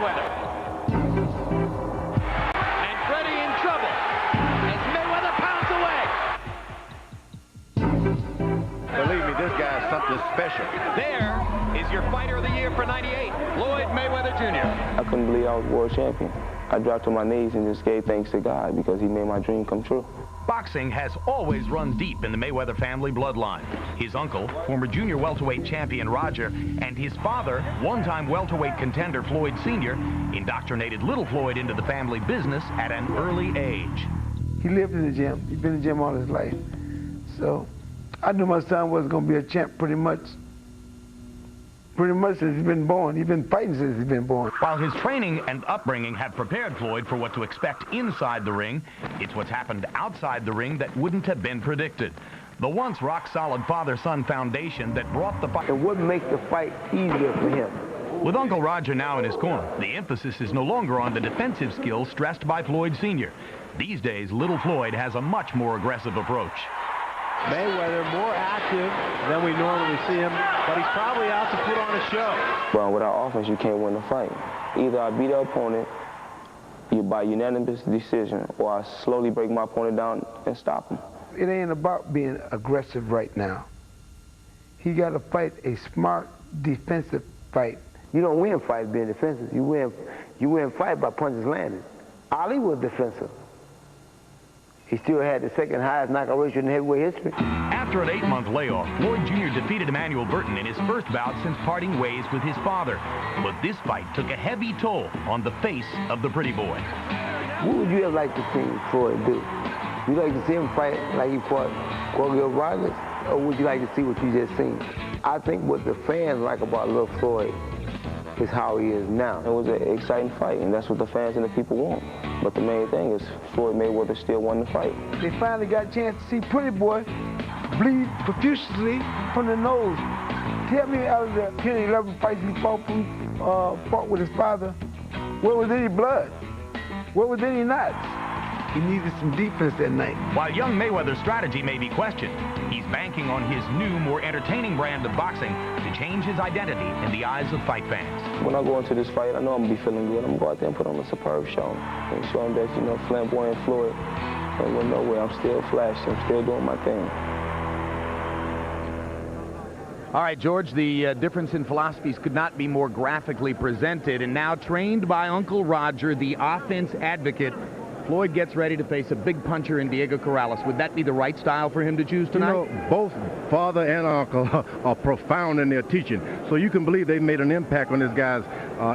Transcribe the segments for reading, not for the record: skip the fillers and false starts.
Mayweather. And Freddie in trouble as Mayweather pounds away. Believe me, this guy is something special. There is your fighter of the year for 98, Floyd Mayweather Jr. I couldn't believe I was world champion. I dropped to my knees and just gave thanks to God because he made my dream come true. Boxing has always run deep in the Mayweather family bloodline. His uncle, former junior welterweight champion Roger, and his father, one-time welterweight contender Floyd Sr., indoctrinated little Floyd into the family business at an early age. He lived in the gym. He's been in the gym all his life. So I knew my son was going to be a champ pretty much since he's been born. He's been fighting since he's been born. While his training and upbringing have prepared Floyd for what to expect inside the ring, it's what's happened outside the ring that wouldn't have been predicted. The once rock-solid father-son foundation that brought the fight. And what makes the fight easier for him? With Uncle Roger now in his corner, the emphasis is no longer on the defensive skills stressed by Floyd Sr. These days, little Floyd has a much more aggressive approach. Mayweather more active than we normally see him, but he's probably out to put on a show. But without offense, you can't win the fight. Either I beat the opponent by unanimous decision, or I slowly break my opponent down and stop him. It ain't about being aggressive right now. He got to fight a smart defensive fight. You don't win fights being defensive. You win fight by punches landed. Ali was defensive. He still had the second highest knockout ratio in heavyweight history. After an 8-month layoff, Floyd Jr. defeated Emmanuel Burton in his first bout since parting ways with his father. But this fight took a heavy toll on the face of the pretty boy. What would you have liked to see Floyd do? Would you like to see him fight like he fought Corrales? Or would you like to see what you just seen? I think what the fans like about little Floyd is how he is now. It was an exciting fight, and that's what the fans and the people want. But the main thing is Floyd Mayweather still won the fight. They finally got a chance to see Pretty Boy bleed profusely from the nose. Tell me, out of the 10 or 11 fights he fought with his father, where was any blood? Where was any knots? He needed some defense that night. While young Mayweather's strategy may be questioned, he's banking on his new, more entertaining brand of boxing to change his identity in the eyes of fight fans. When I go into this fight, I know I'm going to be feeling good. I'm going to go out there and put on a superb show and show him that, you know, flamboyant Floyd ain't going nowhere. I'm still flashing. I'm still doing my thing. All right, George, the difference in philosophies could not be more graphically presented. And now, trained by Uncle Roger, the offense advocate, Floyd gets ready to face a big puncher in Diego Corrales. Would that be the right style for him to choose tonight? You know, both father and uncle are profound in their teaching. So you can believe they've made an impact on this guy's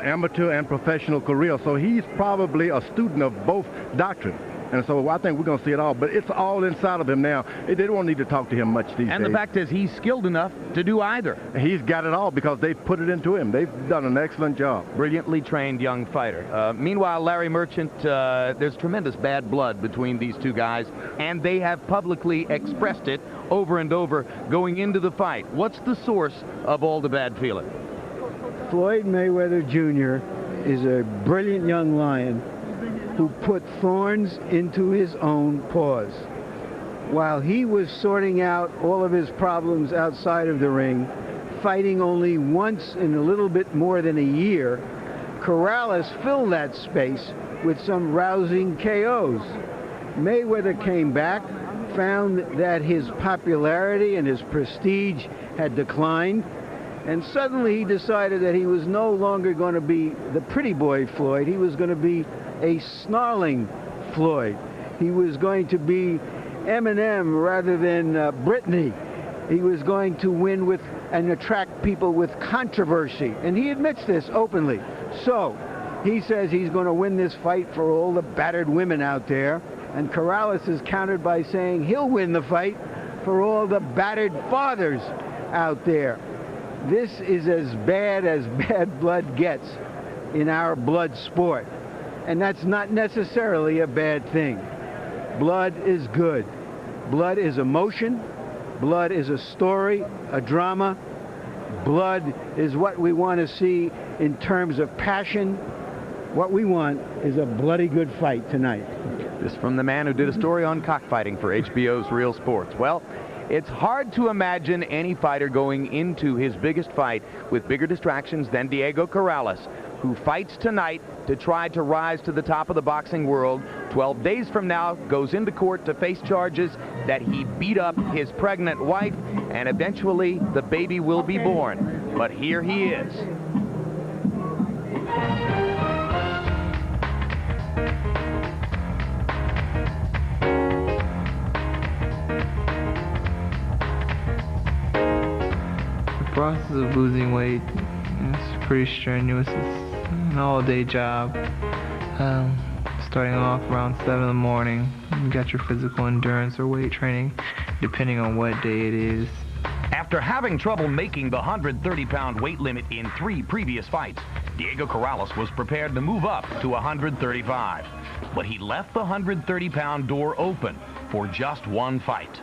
amateur and professional career. So he's probably a student of both doctrines. And so I think we're going to see it all. But it's all inside of him now. They don't need to talk to him much these days. And the fact is he's skilled enough to do either. He's got it all because they've put it into him. They've done an excellent job. Brilliantly trained young fighter. Meanwhile, Larry Merchant, there's tremendous bad blood between these two guys, and they have publicly expressed it over and over going into the fight. What's the source of all the bad feeling? Floyd Mayweather Jr. is a brilliant young lion who put thorns into his own paws. While he was sorting out all of his problems outside of the ring, fighting only once in a little bit more than a year, Corrales filled that space with some rousing KOs. Mayweather came back, found that his popularity and his prestige had declined, and suddenly he decided that he was no longer going to be the pretty boy Floyd. He was going to be a snarling Floyd. He was going to be Eminem rather than Britney. He was going to win with and attract people with controversy. And he admits this openly. So he says he's going to win this fight for all the battered women out there. And Corrales is countered by saying he'll win the fight for all the battered fathers out there. This is as bad blood gets in our blood sport. And that's not necessarily a bad thing. Blood is good. Blood is emotion. Blood is a story, a drama. Blood is what we want to see in terms of passion. What we want is a bloody good fight tonight. This from the man who did a story on cockfighting for HBO's Real Sports. Well, It's hard to imagine any fighter going into his biggest fight with bigger distractions than Diego Corrales, who fights tonight to try to rise to the top of the boxing world. 12 days from now, goes into court to face charges that he beat up his pregnant wife, and eventually the baby will be born. But here he is. The process of losing weight is pretty strenuous. It's an all-day job. Starting off around 7 in the morning, you got your physical endurance or weight training, depending on what day it is. After having trouble making the 130-pound weight limit in 3 previous fights, Diego Corrales was prepared to move up to 135. But he left the 130-pound door open for just one fight.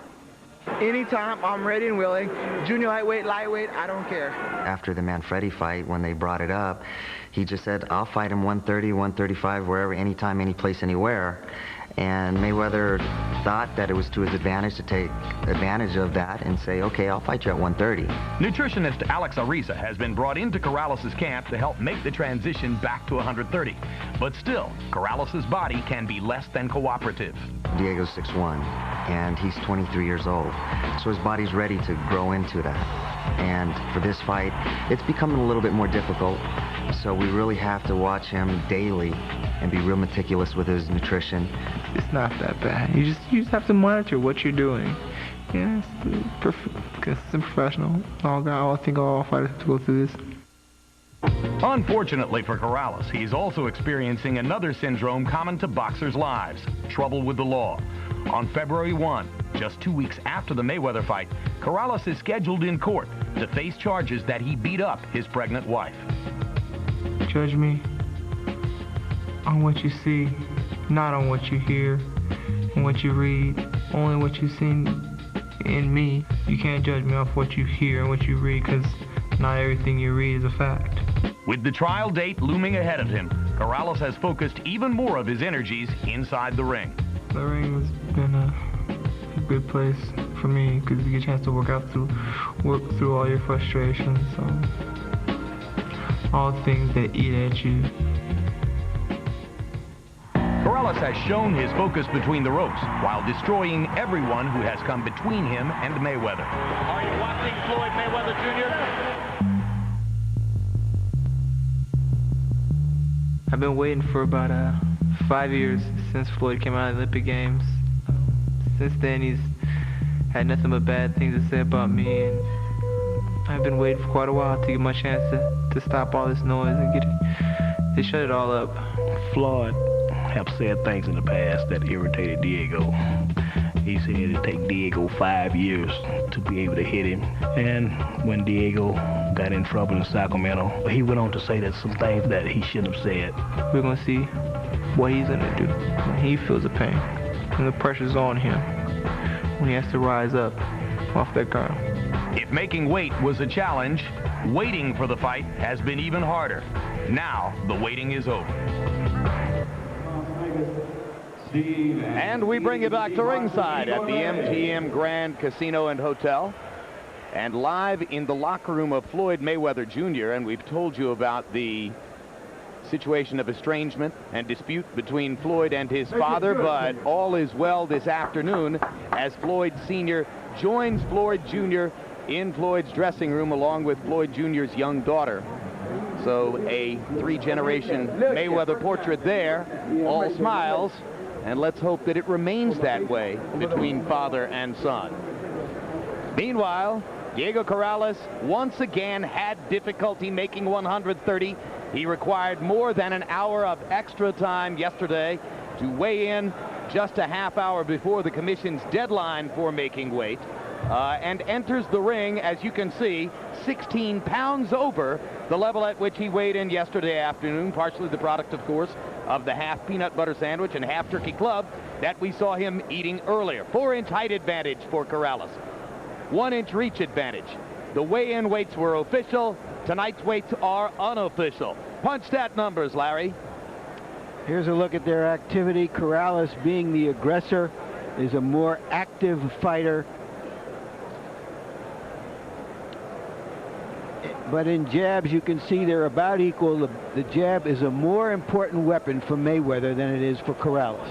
Anytime, I'm ready and willing. Junior lightweight, I don't care. After the Manfredi fight, when they brought it up, he just said, I'll fight him 130, 135, wherever, anytime, any place, anywhere. And Mayweather thought that it was to his advantage to take advantage of that and say, okay, I'll fight you at 130. Nutritionist Alex Ariza has been brought into Corrales' camp to help make the transition back to 130. But still, Corrales' body can be less than cooperative. Diego's 6'1", and he's 23 years old. So his body's ready to grow into that. And for this fight, it's becoming a little bit more difficult. So we really have to watch him daily and be real meticulous with his nutrition. It's not that bad. You just have to monitor what you're doing. Yeah, it's professional. I think all fighters have to go through this. Unfortunately for Corrales, he's also experiencing another syndrome common to boxers' lives: trouble with the law. On February 1, just 2 weeks after the Mayweather fight, Corrales is scheduled in court to face charges that he beat up his pregnant wife. Judge me on what you see, not on what you hear and what you read, only what you've seen in me. You can't judge me off what you hear and what you read, because not everything you read is a fact. With the trial date looming ahead of him, Corrales has focused even more of his energies inside the ring. The ring has been a good place for me, because you get a chance to work through all your frustrations, all the things that eat at you. Corrales has shown his focus between the ropes while destroying everyone who has come between him and Mayweather. Are you watching Floyd Mayweather Jr.? I've been waiting for about 5 years since Floyd came out of the Olympic Games. Since then, he's had nothing but bad things to say about me, and I've been waiting for quite a while to get my chance to stop all this noise and to shut it all up. Floyd have said things in the past that irritated Diego. He said it'd take Diego 5 years to be able to hit him. And when Diego got in trouble in Sacramento, he went on to say that some things that he shouldn't have said. We're gonna see what he's gonna do when he feels the pain and the pressure's on him, when he has to rise up off that ground. If making weight was a challenge, waiting for the fight has been even harder. Now, the waiting is over. And we bring you back to ringside at the MGM Grand Casino and Hotel. And live in the locker room of Floyd Mayweather Jr., and we've told you about the situation of estrangement and dispute between Floyd and his father, but all is well this afternoon as Floyd Sr. joins Floyd Jr. in Floyd's dressing room along with Floyd Jr.'s young daughter. So a 3-generation Mayweather portrait there, all smiles, and let's hope that it remains that way between father and son. Meanwhile, Diego Corrales once again had difficulty making 130. He required more than an hour of extra time yesterday to weigh in just a half hour before the commission's deadline for making weight, and enters the ring, as you can see, 16 pounds over the level at which he weighed in yesterday afternoon, partially the product, of course, of the half peanut butter sandwich and half turkey club that we saw him eating earlier. 4-inch height advantage for Corrales. 1-inch reach advantage. The weigh-in weights were official. Tonight's weights are unofficial. Punch stat numbers, Larry. Here's a look at their activity. Corrales, being the aggressor, is a more active fighter. but in jabs you can see they're about equal. The jab is a more important weapon for Mayweather than it is for Corrales.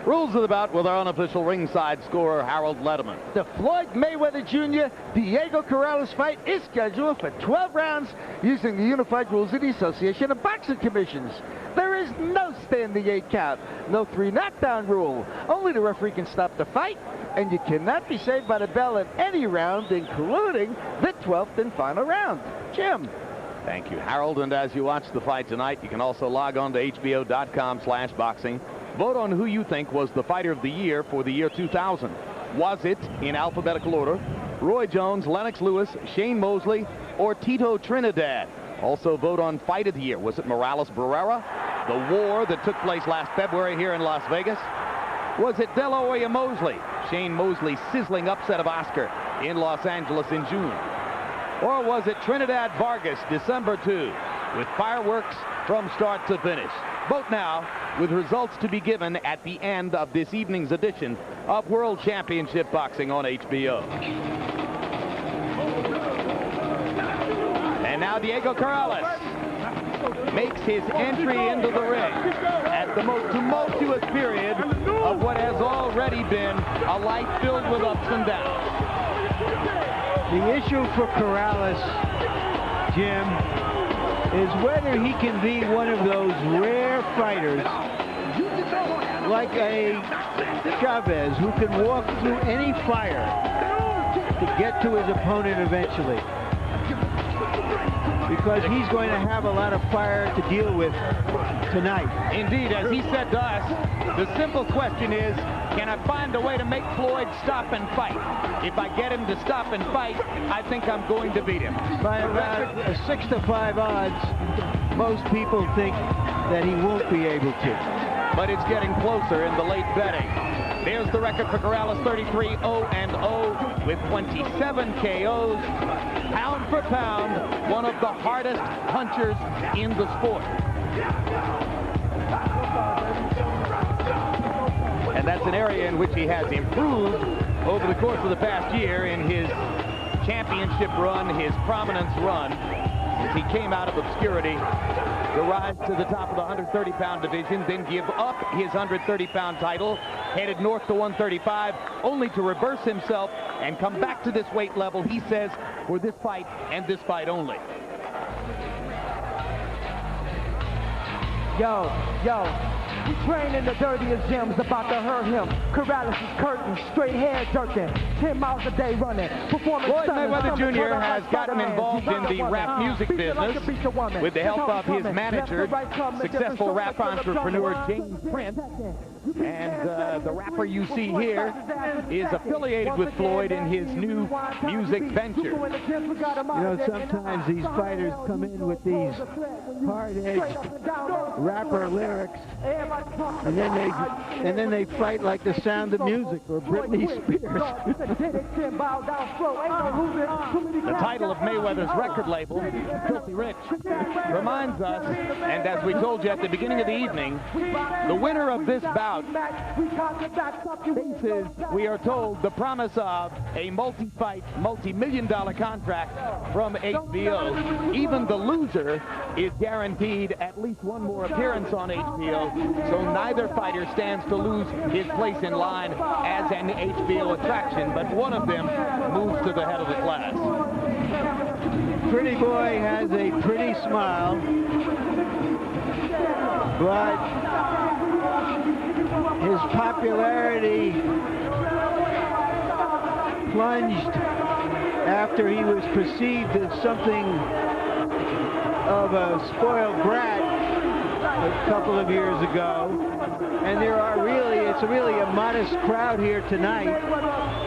Rules of the bout with our unofficial ringside scorer, Harold Letterman. The Floyd Mayweather Jr. Diego Corrales fight is scheduled for 12 rounds using the unified rules of the Association of Boxing Commissions. There is no standing 8 count, no 3 knockdown rule. Only the referee can stop the fight, and you cannot be saved by the bell in any round, including the 12th and final round. Jim. Thank you, Harold. And as you watch the fight tonight, you can also log on to hbo.com/boxing. Vote on who you think was the fighter of the year for the year 2000. Was it, in alphabetical order, Roy Jones, Lennox Lewis, Shane Mosley, or Tito Trinidad? Also vote on fight of the year. Was it Morales Barrera, the war that took place last February here in Las Vegas? Was it De La Hoya Mosley, Shane Mosley's sizzling upset of Oscar in Los Angeles in June? Or was it Trinidad Vargas, December 2, with fireworks from start to finish? Vote now, with results to be given at the end of this evening's edition of World Championship Boxing on HBO. And now Diego Corrales makes his entry into the ring at the most tumultuous period of what has already been a life filled with ups and downs. The issue for Corrales, Jim, is whether he can be one of those rare fighters like a Chavez who can walk through any fire to get to his opponent eventually. Because he's going to have a lot of fire to deal with tonight. Indeed, as he said to us, the simple question is, can I find a way to make Floyd stop and fight? If I get him to stop and fight, I think I'm going to beat him. By about 6-5 odds, most people think that he won't be able to. But it's getting closer in the late betting. There's the record for Corrales, 33-0-0 with 27 KOs. Pound for pound, one of the hardest punchers in the sport. And that's an area in which he has improved over the course of the past year in his championship run, his prominence run, as he came out of obscurity to rise to the top of the 130-pound division, then give up his 130-pound title, headed north to 135, only to reverse himself and come back to this weight level, he says, for this fight and this fight only. Yo, he trained in the dirtiest gyms, about to hurt him. Corrales is curtain, straight hair jerking, 10 miles a day running. Floyd Mayweather Jr. has gotten involved in the rap music business with the help of his manager, successful rap entrepreneur James Prince. And the rapper you see here is affiliated with Floyd in his new music venture. You know, sometimes these fighters come in with these hard-edged rapper lyrics, and then they fight like The Sound of Music or Britney Spears. The title of Mayweather's record label, Filthy Rich, reminds us, and as we told you at the beginning of the evening, the winner of this bout faces, we are told, the promise of a multi-fight, multi-million-dollar contract from HBO. Even the loser is guaranteed at least one more appearance on HBO, so neither fighter stands to lose his place in line as an HBO attraction, but one of them moves to the head of the class. Pretty boy has a pretty smile, but his popularity plunged after he was perceived as something of a spoiled brat a couple of years ago. And it's really a modest crowd here tonight.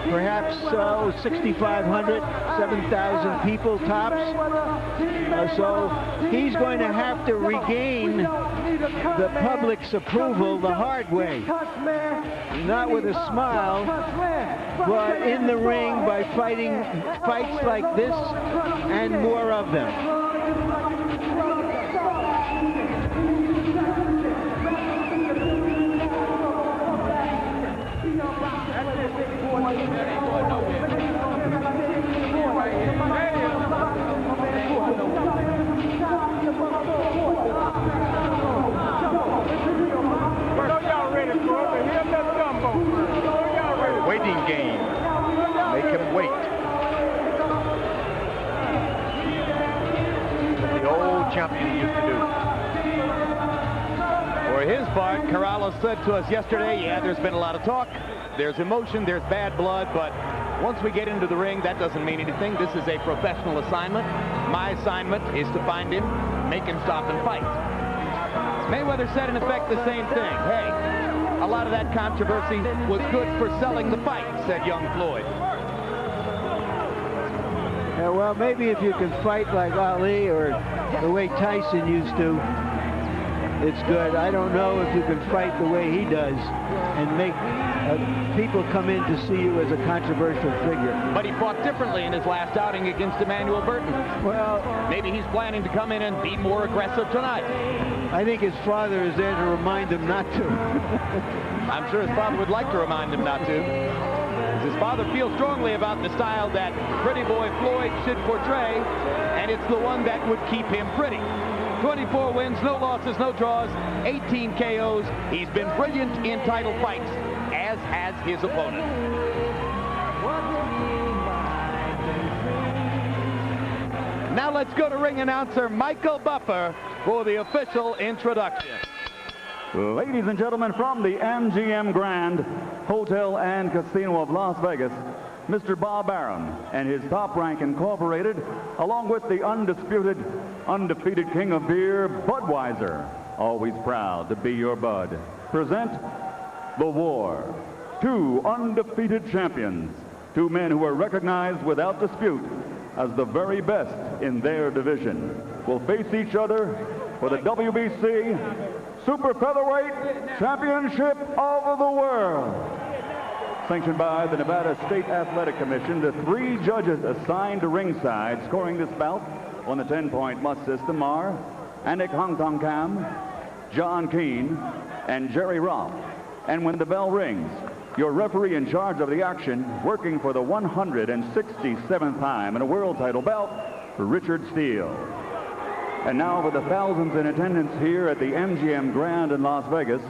Perhaps 6,500, 7,000 people tops. So he's going to have to regain the public's approval the hard way. Not with a smile, but in the ring by fighting fights like this and more of them. champion used to do. For his part, Corrales said to us yesterday, yeah, there's been a lot of talk, there's emotion, there's bad blood, but once we get into the ring, that doesn't mean anything. This is a professional assignment. My assignment is to find him, make him stop and fight. Mayweather said in effect the same thing. Hey, a lot of that controversy was good for selling the fight, said young Floyd. Yeah, well, maybe if you can fight like Ali or the way Tyson used to, it's good. I don't know if you can fight the way he does and make people come in to see you as a controversial figure. But he fought differently in his last outing against Emmanuel Burton. Well, maybe he's planning to come in and be more aggressive tonight. I think his father is there to remind him not to. I'm sure his father would like to remind him not to. His father feels strongly about the style that Pretty Boy Floyd should portray, and it's the one that would keep him pretty. 24 wins, no losses, no draws, 18 KOs. He's been brilliant in title fights, as has his opponent. Now let's go to ring announcer Michael Buffer for the official introduction. Ladies and gentlemen, from the MGM Grand Hotel and Casino of Las Vegas, Mr. Bob Arum and his Top Rank Incorporated, along with the undefeated king of beer, Budweiser, always proud to be your bud, present The War. Two undefeated champions, two men who are recognized without dispute as the very best in their division, will face each other for the WBC Super Featherweight Championship of the World. Sanctioned by the Nevada State Athletic Commission, the three judges assigned to ringside scoring this bout on the 10-point must system are Anik Hongtongkam, John Keane, and Jerry Roth. And when the bell rings, your referee in charge of the action, working for the 167th time in a world title bout, Richard Steele. And now for the thousands in attendance here at the MGM Grand in Las Vegas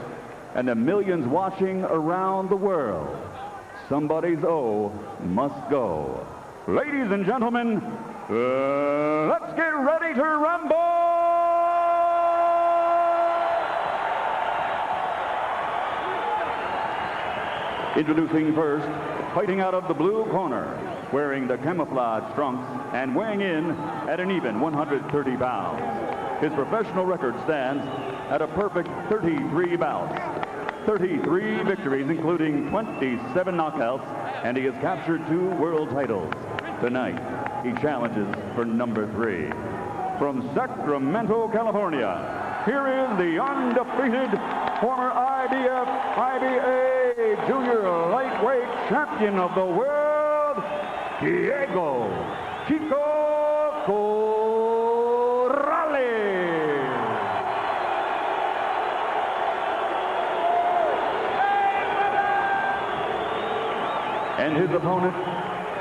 and the millions watching around the world, somebody's O must go. Ladies and gentlemen, let's get ready to rumble! Introducing first, fighting out of the blue corner, wearing the camouflage trunks and weighing in at an even 130 pounds. His professional record stands at a perfect 33 bouts. 33 victories, including 27 knockouts, and he has captured 2 world titles. Tonight, he challenges for number 3. From Sacramento, California, here is the undefeated former IBA junior lightweight champion of the world, Diego Chico Corrales. And his opponent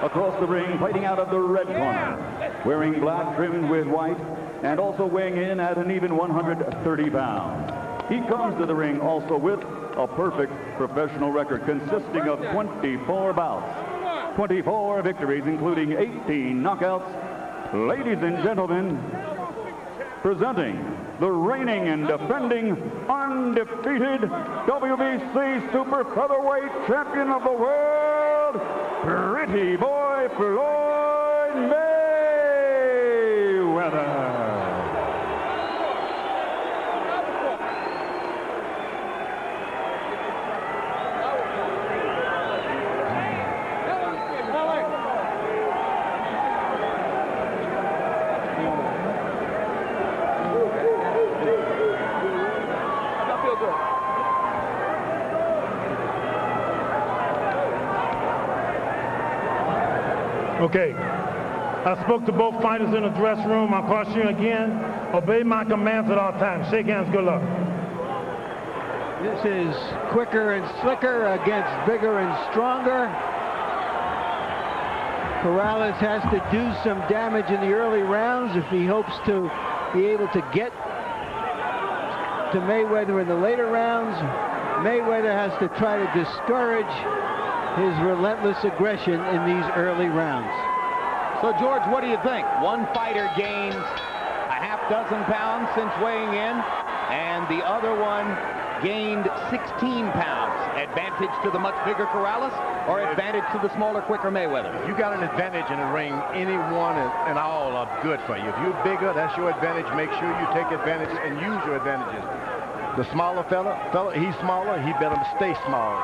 across the ring, fighting out of the red corner, wearing black trimmed with white, and also weighing in at an even 130 pounds. He comes to the ring also with a perfect professional record consisting of 24 bouts, 24 victories, including 18 knockouts. Ladies and gentlemen, presenting the reigning and defending undefeated WBC Super Featherweight Champion of the World, Pretty Boy Floyd Mayweather. Okay, I spoke to both fighters in the dressing room. I'll caution you again, obey my commands at all times. Shake hands, good luck. This is quicker and slicker against bigger and stronger. Corrales has to do some damage in the early rounds if he hopes to be able to get to Mayweather in the later rounds. Mayweather has to try to discourage his relentless aggression in these early rounds. So, George, what do you think? One fighter gains a half dozen pounds since weighing in, and the other one gained 16 pounds. Advantage to the much bigger Corrales or advantage to the smaller, quicker Mayweather? If you got an advantage in the ring, anyone and all are good for you. If you're bigger, that's your advantage. Make sure you take advantage and use your advantages. The smaller fella, he's smaller, he better stay small.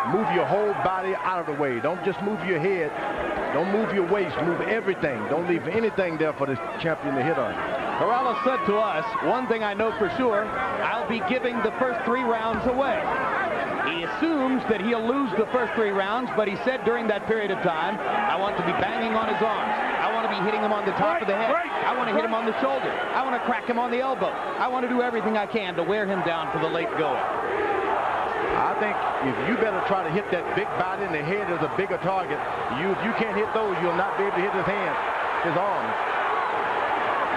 Move your whole body out of the way. Don't just move your head. Don't move your waist. Move everything. Don't leave anything there for the champion to hit on. Corrales said to us, one thing I know for sure, I'll be giving the first 3 rounds away. He assumes that he'll lose the first 3 rounds, but he said during that period of time, I want to be banging on his arms. I want to be hitting him on the top of the head. I want to hit him on the shoulder. I want to crack him on the elbow. I want to do everything I can to wear him down for the late going. I think if you better try to hit that big body in the head as a bigger target. If you can't hit those, you'll not be able to hit his hands, his arms.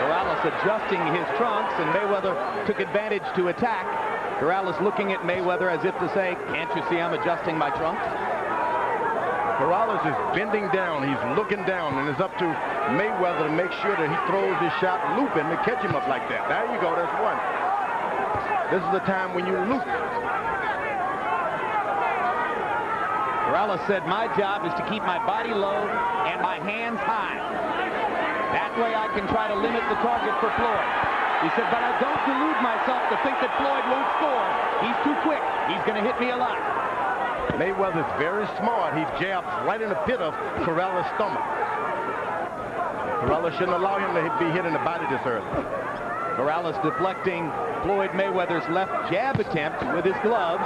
Corrales adjusting his trunks, and Mayweather took advantage to attack. Corrales looking at Mayweather as if to say, can't you see I'm adjusting my trunks? Corrales is bending down. He's looking down, and it's up to Mayweather to make sure that he throws his shot looping to catch him up like that. There you go. That's one. This is the time when you loop. Corrales said, my job is to keep my body low and my hands high. That way I can try to limit the target for Floyd. He said, but I don't delude myself to think that Floyd won't score. He's too quick. He's going to hit me a lot. Mayweather's very smart. He jabs right in the pit of Corrales' stomach. Corrales shouldn't allow him to be hit in the body this early. Corrales deflecting Floyd Mayweather's left jab attempt with his gloves.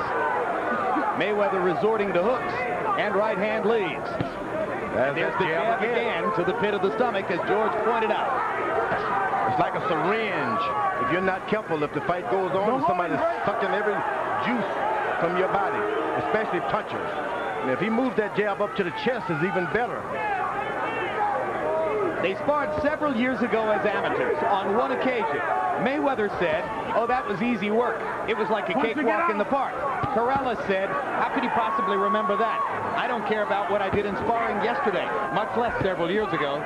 Mayweather resorting to hooks and right hand leads. There's the jab again to the pit of the stomach, as George pointed out. It's like a syringe. If you're not careful, if the fight goes on, somebody's sucking every juice from your body, especially punchers. And if he moves that jab up to the chest, it's even better. They sparred several years ago as amateurs. On one occasion, Mayweather said, oh, that was easy work. It was like a cakewalk in the park. Corrales said, how could he possibly remember that? I don't care about what I did in sparring yesterday, much less several years ago.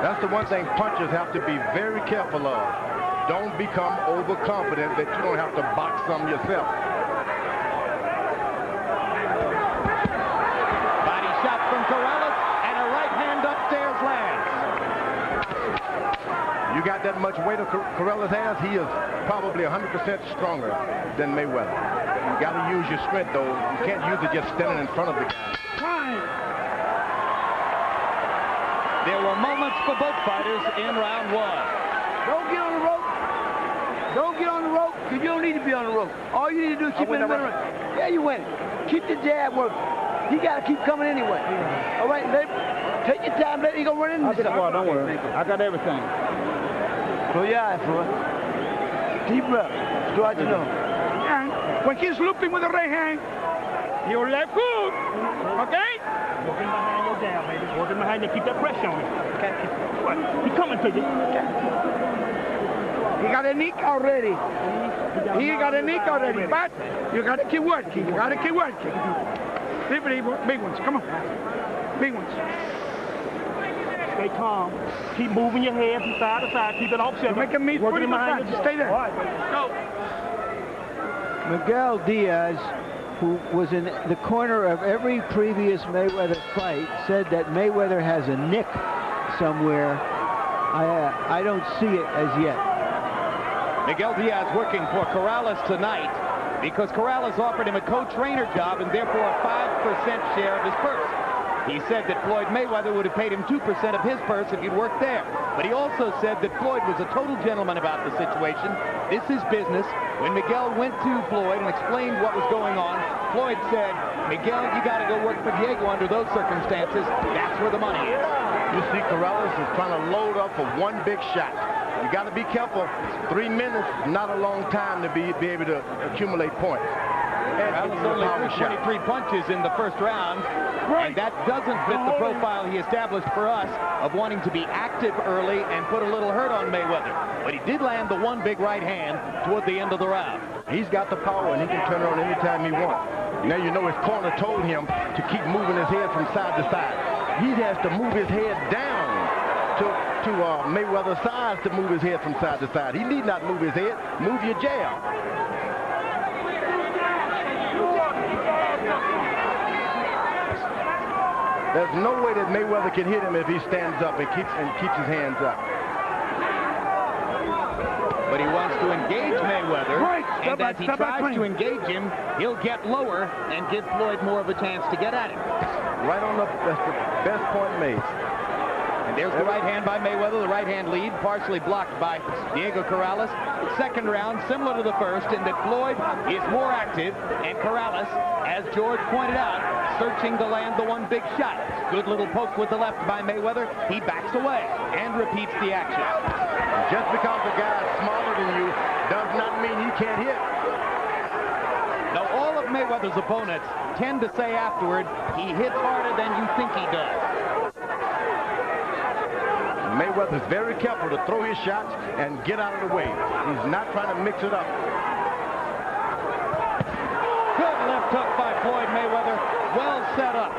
That's the one thing punchers have to be very careful of. Don't become overconfident that you don't have to box some yourself. Body shot from Corrales, and a right hand upstairs lands. You got that much weight of Corrales has, he is probably 100% stronger than Mayweather. You got to use your strength, though. You can't use it just standing in front of the guy. There were moments for both fighters in round 1. Don't get on the rope. Don't get on the rope, because you don't need to be on the rope. All you need to do is keep it in the middle. Yeah, you win. Keep the jab working. He got to keep coming anyway. All right, take your time. Let him go run in. I'll get the ball. Don't worry. I got everything. Close your eyes, Floyd. Deep breath. Do what you know. And when he's looping with the right hand, your left hook, okay? Working behind your jab, baby. Working behind you. Keep that pressure on him. Okay? He's coming to you. He got a nick already. He got a nick already, but you got to keep working. You got to keep working. Big ones. Come on. Big ones. Stay calm. Keep moving your head from side to side. Keep it off center. Make him meet pretty much. Stay there. All right. Go. Miguel Diaz, who was in the corner of every previous Mayweather fight, said that Mayweather has a nick somewhere. I don't see it as yet. Miguel Diaz working for Corrales tonight because Corrales offered him a co-trainer job and therefore a 5% share of his purse. He said that Floyd Mayweather would have paid him 2% of his purse if he'd worked there. But he also said that Floyd was a total gentleman about the situation. This is business. When Miguel went to Floyd and explained what was going on, Floyd said, Miguel, you got to go work for Diego under those circumstances. That's where the money is. You see Corrales is trying to load up for one big shot. You got to be careful. 3 minutes, not a long time to be able to accumulate points. Corrales only threw 23 punches in the first round, and that doesn't fit the profile he established for us of wanting to be active early and put a little hurt on Mayweather. But he did land the one big right hand toward the end of the round. He's got the power, and he can turn it on anytime he wants. Now you know his corner told him to keep moving his head from side to side. he has to move his head down to Mayweather's size to move his head from side to side. He need not move his head. Move your jab. There's no way that Mayweather can hit him if he stands up and keeps his hands up. But he wants to engage Mayweather, and as he tries to engage him, he'll get lower and give Floyd more of a chance to get at him. Right on that's the best point made. And there's the right hand by Mayweather, the right hand lead, partially blocked by Diego Corrales. Second round, similar to the first, in that Floyd is more active, and Corrales, as George pointed out, searching to land the one big shot. Good little poke with the left by Mayweather. He backs away and repeats the action. Just because the guy is smaller than you does not mean he can't hit. Now, all of Mayweather's opponents tend to say afterward, he hits harder than you think he does. Mayweather's very careful to throw his shots and get out of the way. He's not trying to mix it up. Good left hook by Floyd Mayweather. Well set up.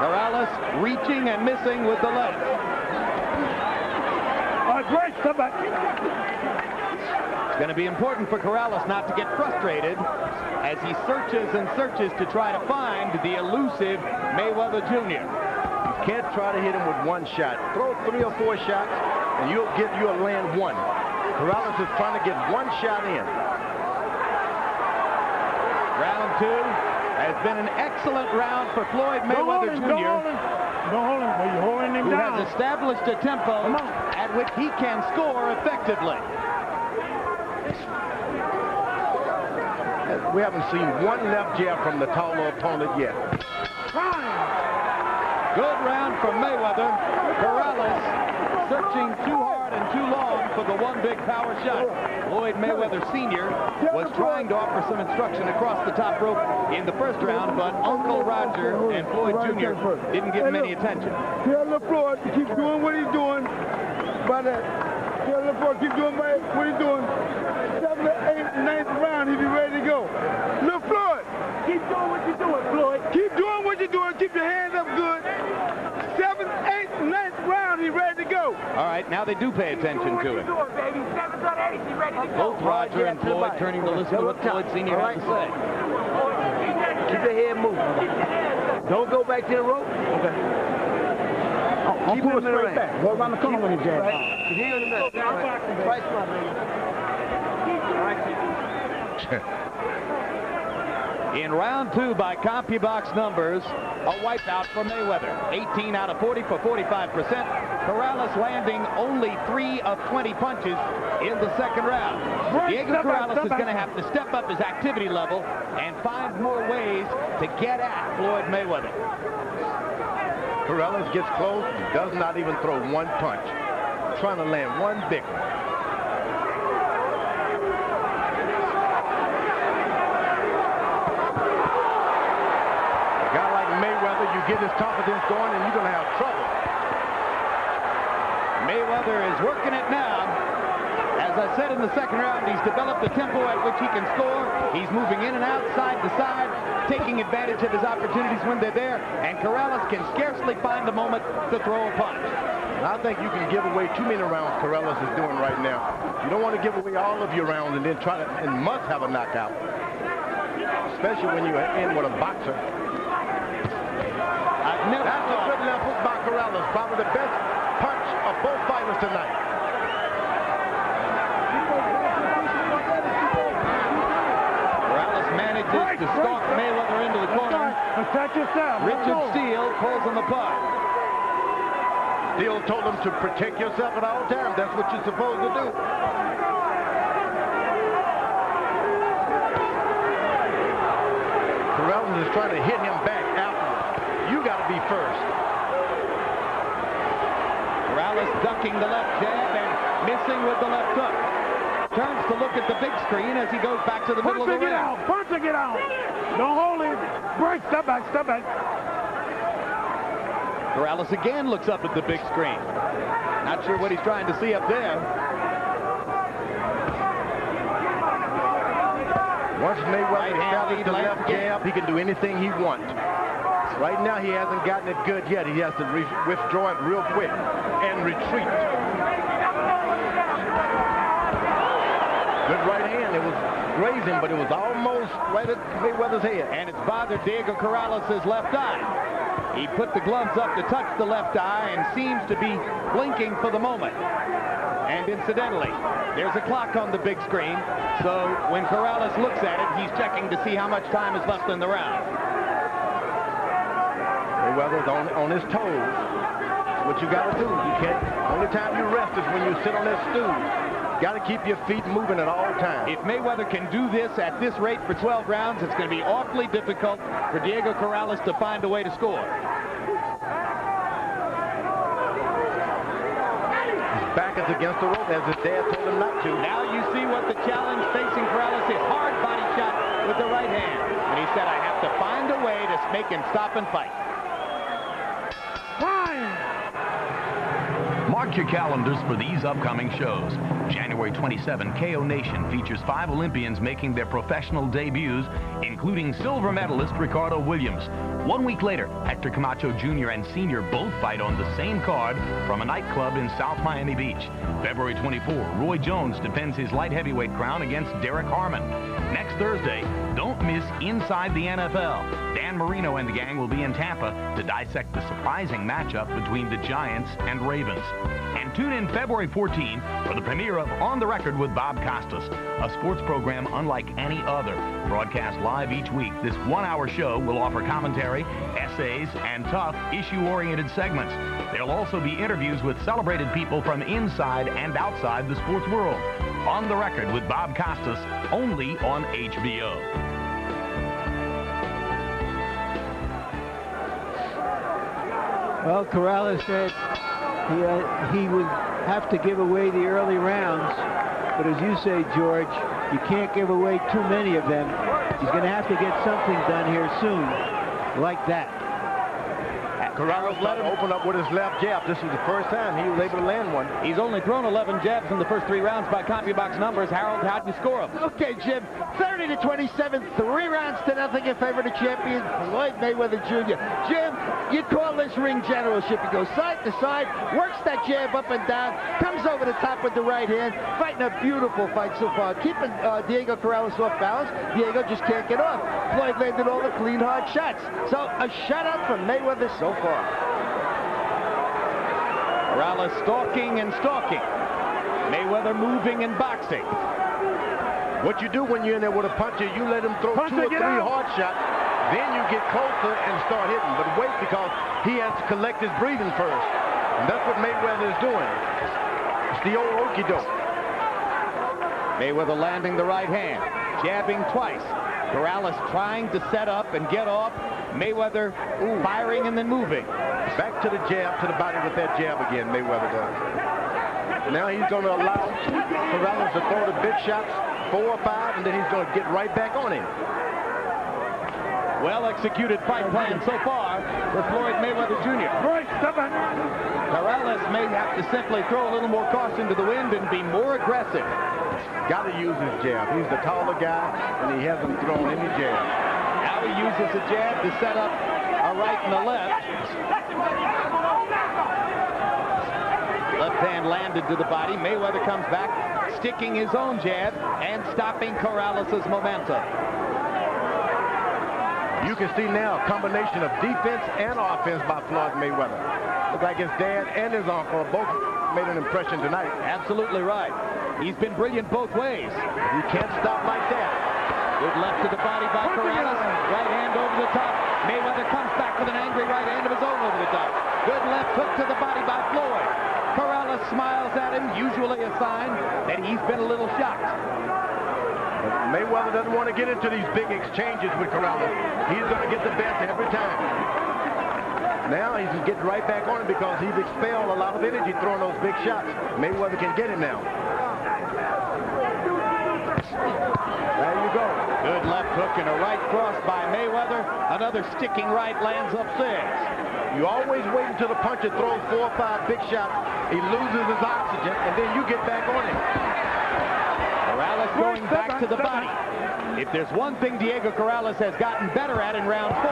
Corrales reaching and missing with the left. Great, step back. It's going to be important for Corrales not to get frustrated as he searches and searches to try to find the elusive Mayweather Jr. You can't try to hit him with one shot. Throw 3 or 4 shots, and you'll land one. Corrales is trying to get one shot in. Round 2 has been an excellent round for Floyd Mayweather Jr. Don't hold him, but you're holding him down. Who has established a tempo at which he can score effectively. We haven't seen one left jab from the taller opponent yet. Good round from Mayweather. Corrales searching too hard and too long for the one big power shot. Floyd Mayweather Sr. was trying to offer some instruction across the top rope in the first round, but Uncle Roger and Floyd Jr. didn't give him any attention. Tell Floyd to keep doing what he's doing. Tell Floyd keep doing what he's doing. 7th, 8th, 9th round, he'll be ready to go. Look, Floyd, keep doing what you're doing, Floyd. Keep doing what you're doing. Keep your hands up good. 7th, 8th, 9th round, he's ready to go. All right, now they do pay attention to him. Both Roger and Floyd turning to listen to what Floyd Sr. has to say. Keep your head moving. Don't go back to the rope. Okay. Keep him straight back. Go around the corner when he jabs. In round 2, by CompuBox numbers, a wipeout for Mayweather. 18 out of 40 for 45%. Corrales landing only 3 of 20 punches in the second round. Diego Corrales is going to have to step up his activity level and find more ways to get at Floyd Mayweather. Corrales gets close, does not even throw one punch. Trying to land one big one. A guy like Mayweather, you get his confidence going and you're going to have trouble. Mayweather is working it now. As I said in the second round, he's developed a tempo at which he can score. He's moving in and out, side to side, taking advantage of his opportunities when they're there, and Corrales can scarcely find a moment to throw a punch. I think you can give away too many rounds Corrales is doing right now. You don't want to give away all of your rounds and then must have a knockout, especially when you're in with a boxer. That's a good left hook by Corrales, probably the best punch of both fighters tonight. Manages to stalk Mayweather into the corner. Richard Steele pulls him apart. Steele told him to protect yourself at all times. That's what you're supposed to do. Corrales is trying to hit him back afterwards. You got to be first. Corrales ducking the left jab and missing with the left hook. Turns to look at the big screen as he goes back to the middle of the ring. Punch and get out. Don't hold him. Break. Step back. Step back. Corrales again looks up at the big screen. Not sure what he's trying to see up there. Once Mayweather establishes the left jab, he can do anything he wants. Right now, he hasn't gotten it good yet. He has to withdraw it real quick and retreat. Good right hand. It was grazing, but it was almost right at Mayweather's head. And it's bothered Diego Corrales' left eye. He put the gloves up to touch the left eye and seems to be blinking for the moment. And incidentally, there's a clock on the big screen, so when Corrales looks at it, he's checking to see how much time is left in the round. Mayweather's on his toes. That's what you got to do. You can't. Only time you rest is when you sit on that stool. Got to keep your feet moving at all times. If Mayweather can do this at this rate for 12 rounds, it's going to be awfully difficult for Diego Corrales to find a way to score. His back is against the rope, as his dad told him not to. Now you see what the challenge facing Corrales is. Hard body shot with the right hand. And he said, I have to find a way to make him stop and fight. Mark your calendars for these upcoming shows. January 27, KO Nation features 5 Olympians making their professional debuts, including silver medalist Ricardo Williams. 1 week later, Hector Camacho Jr. and Sr. both fight on the same card from a nightclub in South Miami Beach. February 24, Roy Jones defends his light heavyweight crown against Derek Harmon. Next Thursday, don't miss Inside the NFL. Dan Marino and the gang will be in Tampa to dissect the surprising matchup between the Giants and Ravens. And tune in February 14 for the premiere of On the Record with Bob Costas, a sports program unlike any other. Broadcast live each week, this 1-hour show will offer commentary, essays, and tough, issue-oriented segments. There'll also be interviews with celebrated people from inside and outside the sports world. On the Record with Bob Costas, only on HBO. Well, Corrales said he would have to give away the early rounds, but as you say, George, you can't give away too many of them. He's going to have to get something done here soon, like that. Corrales let him open up with his left jab. This is the first time he was able to land one. He's only thrown 11 jabs in the first 3 rounds by CompuBox numbers. Harold, how'd you score him? Okay, Jim, 30-27, 3 rounds to nothing in favor of the champion, Floyd Mayweather Jr. Jim, you call this ring generalship. He goes side to side, works that jab up and down, comes over the top with the right hand, fighting a beautiful fight so far, keeping Diego Corrales off balance. Diego just can't get off. Floyd landed all the clean, hard shots. So a shutout from Mayweather so far. Corrales stalking and stalking. Mayweather moving and boxing. What you do when you're in there with a puncher, you let him throw 2 or 3 hard shots, then you get closer and start hitting. But wait, because he has to collect his breathing first. And that's what Mayweather is doing. It's the old okey-doke. Mayweather landing the right hand, jabbing twice. Corrales trying to set up and get off. Mayweather firing and then moving. Back to the jab, to the body with that jab again, Mayweather does. Now he's going to allow Corrales to throw the big shots, 4 or 5, and then he's going to get right back on him. Well-executed fight plan so far for Floyd Mayweather Jr. Corrales may have to simply throw a little more caution to the wind and be more aggressive. Got to use his jab. He's the taller guy, and he hasn't thrown any jab. Now he uses a jab to set up a right and a left. Left hand landed to the body. Mayweather comes back, sticking his own jab and stopping Corrales' momentum. You can see now a combination of defense and offense by Floyd Mayweather. Looks like his dad and his uncle both made an impression tonight. Absolutely right. He's been brilliant both ways. You can't stop like that. Good left to the body by Corrales. Right hand over the top. Mayweather comes back with an angry right hand of his own over the top. Good left hook to the body by Floyd. Corrales smiles at him, usually a sign that he's been a little shocked. But Mayweather doesn't want to get into these big exchanges with Corrales. He's going to get the best every time. Now he's getting right back on him because he's expelled a lot of energy throwing those big shots. Mayweather can get him now. There you go. Good left hook and a right cross by Mayweather. Another sticking right lands upstairs. You always wait until the puncher throws 4 or 5 big shots. He loses his oxygen, and then you get back on him. Corrales going back to the body. If there's one thing Diego Corrales has gotten better at in round 4,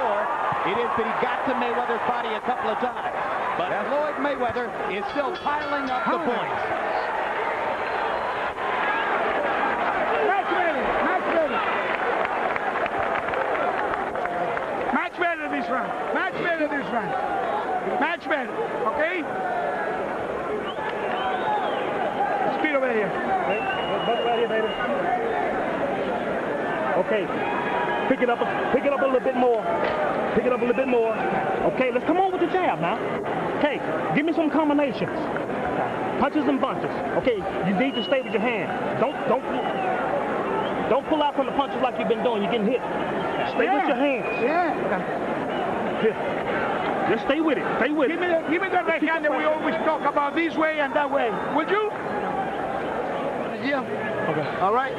It is that he got to Mayweather's body a couple of times. But Floyd Mayweather is still piling up the points. Match ready. Match ready. Match ready this round. Match ready this round. Match ready. Okay? Speed over here. Right here, baby. Okay. Pick it up a little bit more. Pick it up a little bit more. Okay, let's come on with the jab now. Okay, give me some combinations. Punches and bunches. Okay, you need to stay with your hand. Don't pull out from the punches like you've been doing. You're getting hit. Stay with your hands. Yeah. Here. Just stay with it. Stay with it. Give me that right hand that we always talk about, this way and that way. Would you? Yeah. Okay. All right?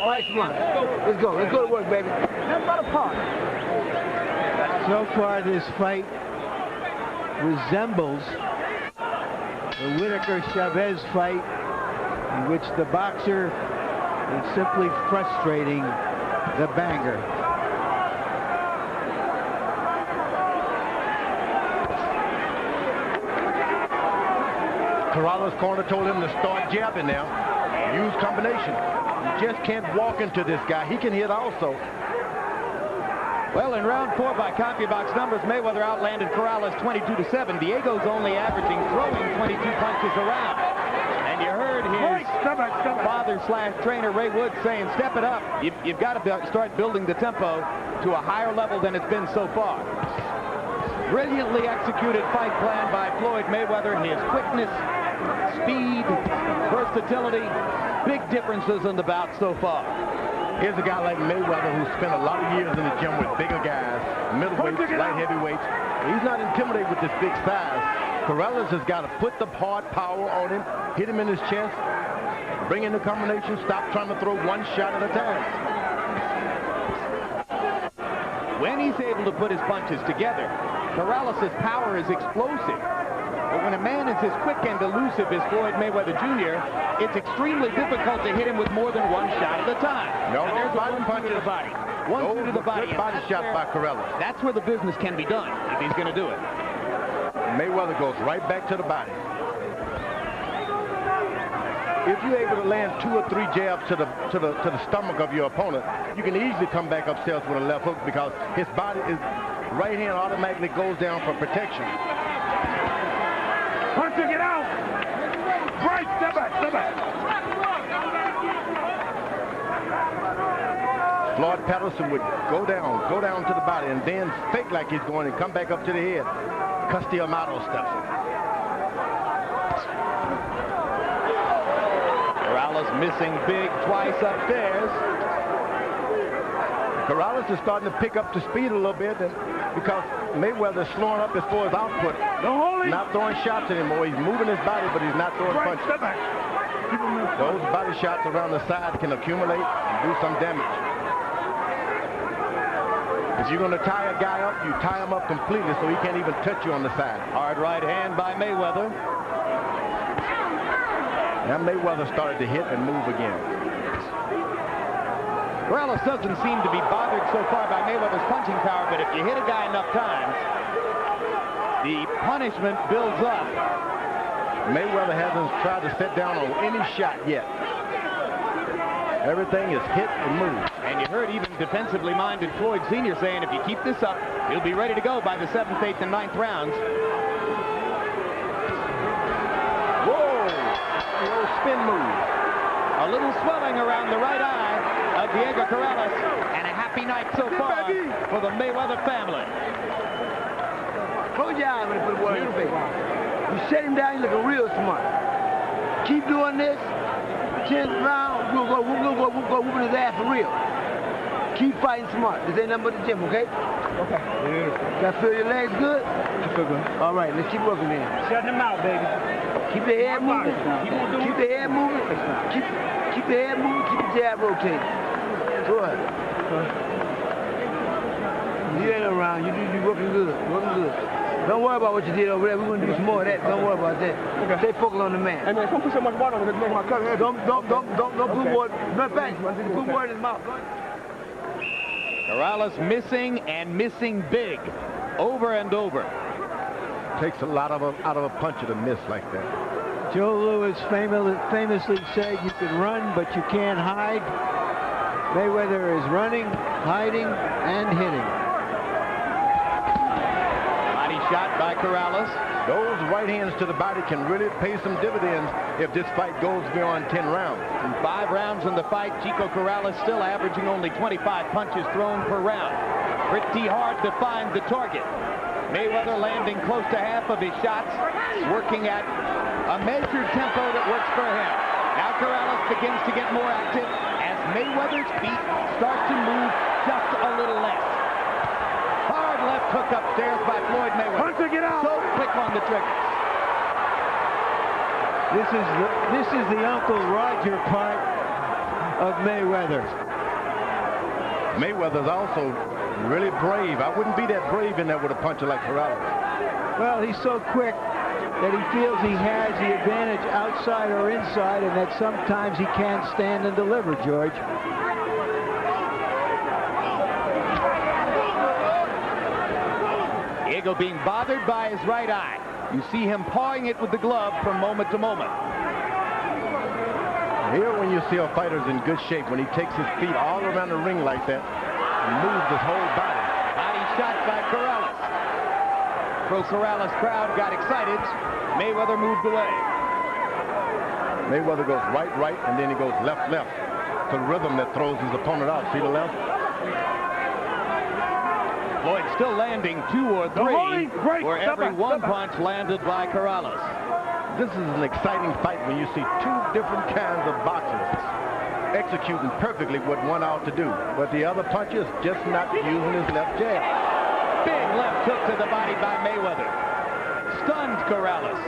All right, come on. Let's go. Let's go to work, baby. Nothing but a part. So far, this fight resembles the Whitaker-Chavez fight, in which the boxer is simply frustrating the banger. Corrales' corner told him to start jabbing now. Use combination. You just can't walk into this guy. He can hit also. Well, in round 4 by CompuBox numbers, Mayweather outlanded Corrales 22-7. Diego's only averaging throwing 22 punches around. And you heard his father/trainer Ray Woods saying, step it up. You've got to start building the tempo to a higher level than it's been so far. Brilliantly executed fight plan by Floyd Mayweather. His quickness, speed, versatility, big differences in the bout so far. Here's a guy like Mayweather who spent a lot of years in the gym with bigger guys, middleweights, light heavyweights. He's not intimidated with this big size. Corrales has got to put the hard power on him, hit him in his chest, bring in the combination, stop trying to throw one shot at a time. When he's able to put his punches together, Corrales' power is explosive. But when a man is as quick and elusive as Floyd Mayweather Jr., it's extremely difficult to hit him with more than one shot at a time. No, there's one punch to the body. One to the body. Good body shot by Corrales. That's where the business can be done if he's going to do it. Mayweather goes right back to the body. If you're able to land 2 or 3 jabs to the stomach of your opponent, you can easily come back upstairs with a left hook because his body is right hand automatically goes down for protection. Punch to get out. Right, step back, step back. Floyd Patterson would go down to the body and then fake like he's going and come back up to the head. Castillo stuff. Corrales missing big twice upstairs. Corrales is starting to pick up the speed a little bit because Mayweather is slowing up as far as output. Not throwing shots anymore. He's moving his body, but he's not throwing punches. Those body shots around the side can accumulate and do some damage. If you're going to tie a guy up, you tie him up completely so he can't even touch you on the side. Hard right hand by Mayweather. Now Mayweather started to hit and move again. Corrales doesn't seem to be bothered so far by Mayweather's punching power, but if you hit a guy enough times, the punishment builds up. Mayweather hasn't tried to sit down on any shot yet. Everything is hit and move. And you heard even defensively minded Floyd Sr. saying if you keep this up, he'll be ready to go by the 7th, 8th, and 9th rounds. Whoa! A little spin move. A little swelling around the right eye of Diego Corrales, and a happy night so far for the Mayweather family. Close your eyes when you put the word in your face. You set him down, you're looking real smart. Keep doing this. 10th round, we'll go whooping his ass for real. Keep fighting smart. This ain't nothing but the gym, okay? Okay. Can I feel your legs good? I feel good. All right, let's keep working then. Shut him out, baby. Keep the head moving. Keep the head moving. Keep the head moving. Keep the jab rotating. Go ahead. You ain't around. You working good. Working good. Don't worry about what you did over there. We're going to do some more of that. Don't worry about that. Okay. Stay focused on the man. Hey, man, don't put so much water on it. Make my cut. Don't put water. No, thanks. Put water in his mouth. Corrales missing and missing big, over and over. Takes a lot out of a puncher to miss like that. Joe Louis famously said, you can run, but you can't hide. Mayweather is running, hiding, and hitting. Body shot by Corrales. Those right hands to the body can really pay some dividends if this fight goes beyond 10 rounds. In 5 rounds in the fight, Chico Corrales still averaging only 25 punches thrown per round. Pretty hard to find the target. Mayweather landing close to half of his shots, working at a measured tempo that works for him. Now Corrales begins to get more active as Mayweather's feet start to move just a little less. Hard left hook upstairs by Floyd Mayweather. Hunter, get out! So quick on the trigger. This is the Uncle Roger part of Mayweather. Mayweather's also really brave. I wouldn't be that brave in there with a puncher like Corrales. Well, he's so quick that he feels he has the advantage outside or inside, and that sometimes he can't stand and deliver, George. Diego being bothered by his right eye. You see him pawing it with the glove from moment to moment. Here when you see a fighter's in good shape, when he takes his feet all around the ring like that and moves his whole body. Body shot by Corrales. Pro-Corrales crowd got excited. Mayweather moved away. Mayweather goes right, right, and then he goes left, left. It's a rhythm that throws his opponent out. See the left? Floyd still landing 2 or 3 for every 1 punch landed by Corrales. This is an exciting fight when you see 2 different kinds of boxers executing perfectly what one ought to do. But the other puncher is just not using his left jab. Big left hook to the body by Mayweather. Stunned Corrales.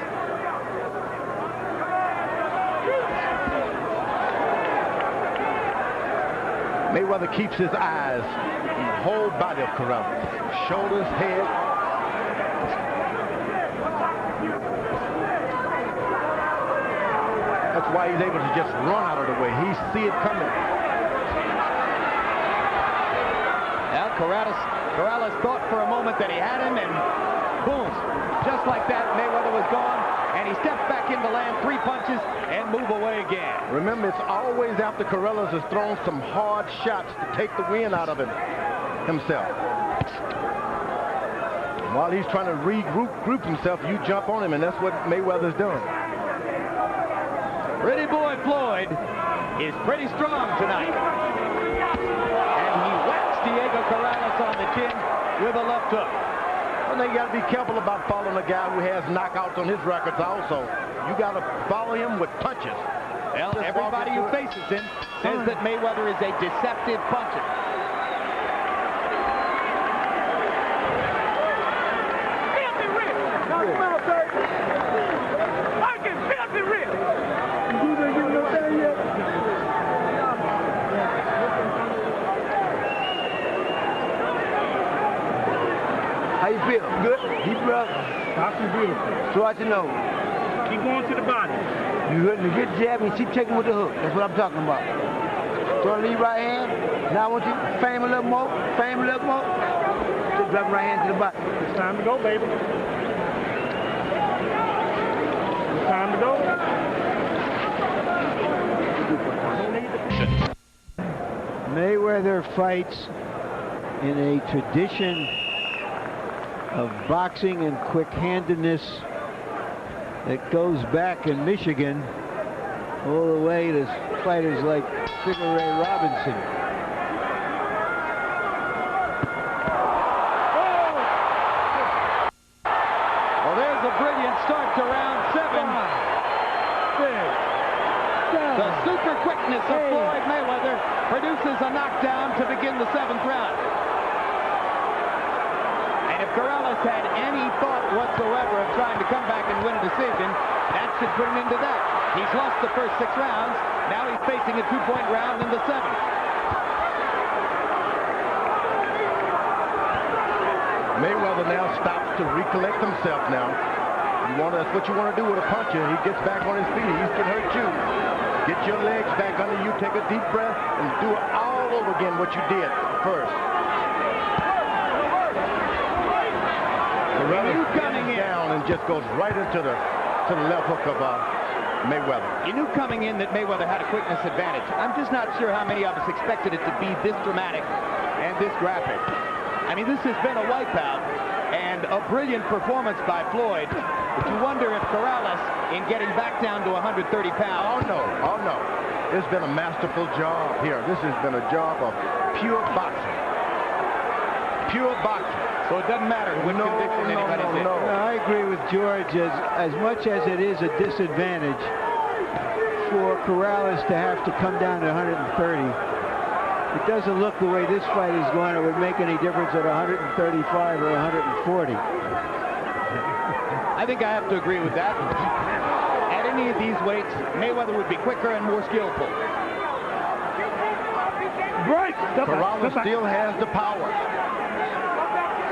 Mayweather keeps his eyes on the whole body of Corrales. Shoulders, head. That's why he's able to just run out of the way. He see it coming. Now Corrales thought for a moment that he had him, and boom, just like that, Mayweather was gone, and he stepped back in to land 3 punches and move away again. Remember, it's always after Corrales has thrown some hard shots to take the wind out of him himself. While he's trying to regroup himself, you jump on him, and that's what Mayweather's doing. Pretty boy Floyd is pretty strong tonight. And he whacks Diego Corrales on the chin with a left hook. And they got to be careful about following a guy who has knockouts on his records also. You got to follow him with punches. Well, everybody who faces him says that Mayweather is a deceptive puncher. Filthy rip! Knock him out, baby! Fucking filthy rip! You didn't get no thing yet? How you feel? Good? Deep breath? Talking beautiful. So what you know? Keep going to the body. You hitting a good jab and keep taking with the hook. That's what I'm talking about. Throw the lead right hand. Now I want you to fame a little more. Fame a little more. Just drop right hand to the body. It's time to go, baby. It's time to go. Mayweather fights in a tradition of boxing and quick-handedness that goes back in Michigan all the way to fighters like Sugar Ray Robinson. Well, there's a brilliant start to round 7. The super quickness of Floyd Mayweather produces a knockdown to begin the 7th round. And if Corrales had any thought whatsoever of trying to come back and win a decision, that should put him into that. He's lost the first 6 rounds. Now he's facing a 2-point round in the 7th. Mayweather now stops to recollect himself now. That's what you want to do with a puncher. He gets back on his feet. He can hurt you. Get your legs back under you. Take a deep breath and do all those over again what you did first. Corrales coming down and just goes right into the left hook of Mayweather. You knew coming in that Mayweather had a quickness advantage. I'm just not sure how many of us expected it to be this dramatic and this graphic. I mean, this has been a wipeout and a brilliant performance by Floyd. But you wonder if Corrales, in getting back down to 130 pounds... Oh, no. It's been a masterful job here. This has been a job of pure boxing. Pure boxing. So it doesn't matter which conviction anybody's in. No, I agree with George. As much as it is a disadvantage for Corrales to have to come down to 130, it doesn't look the way this fight is going. It would make any difference at 135 or 140. I think I have to agree with that. At any of these weights, Mayweather would be quicker and more skillful. Right. Corrales still has the power.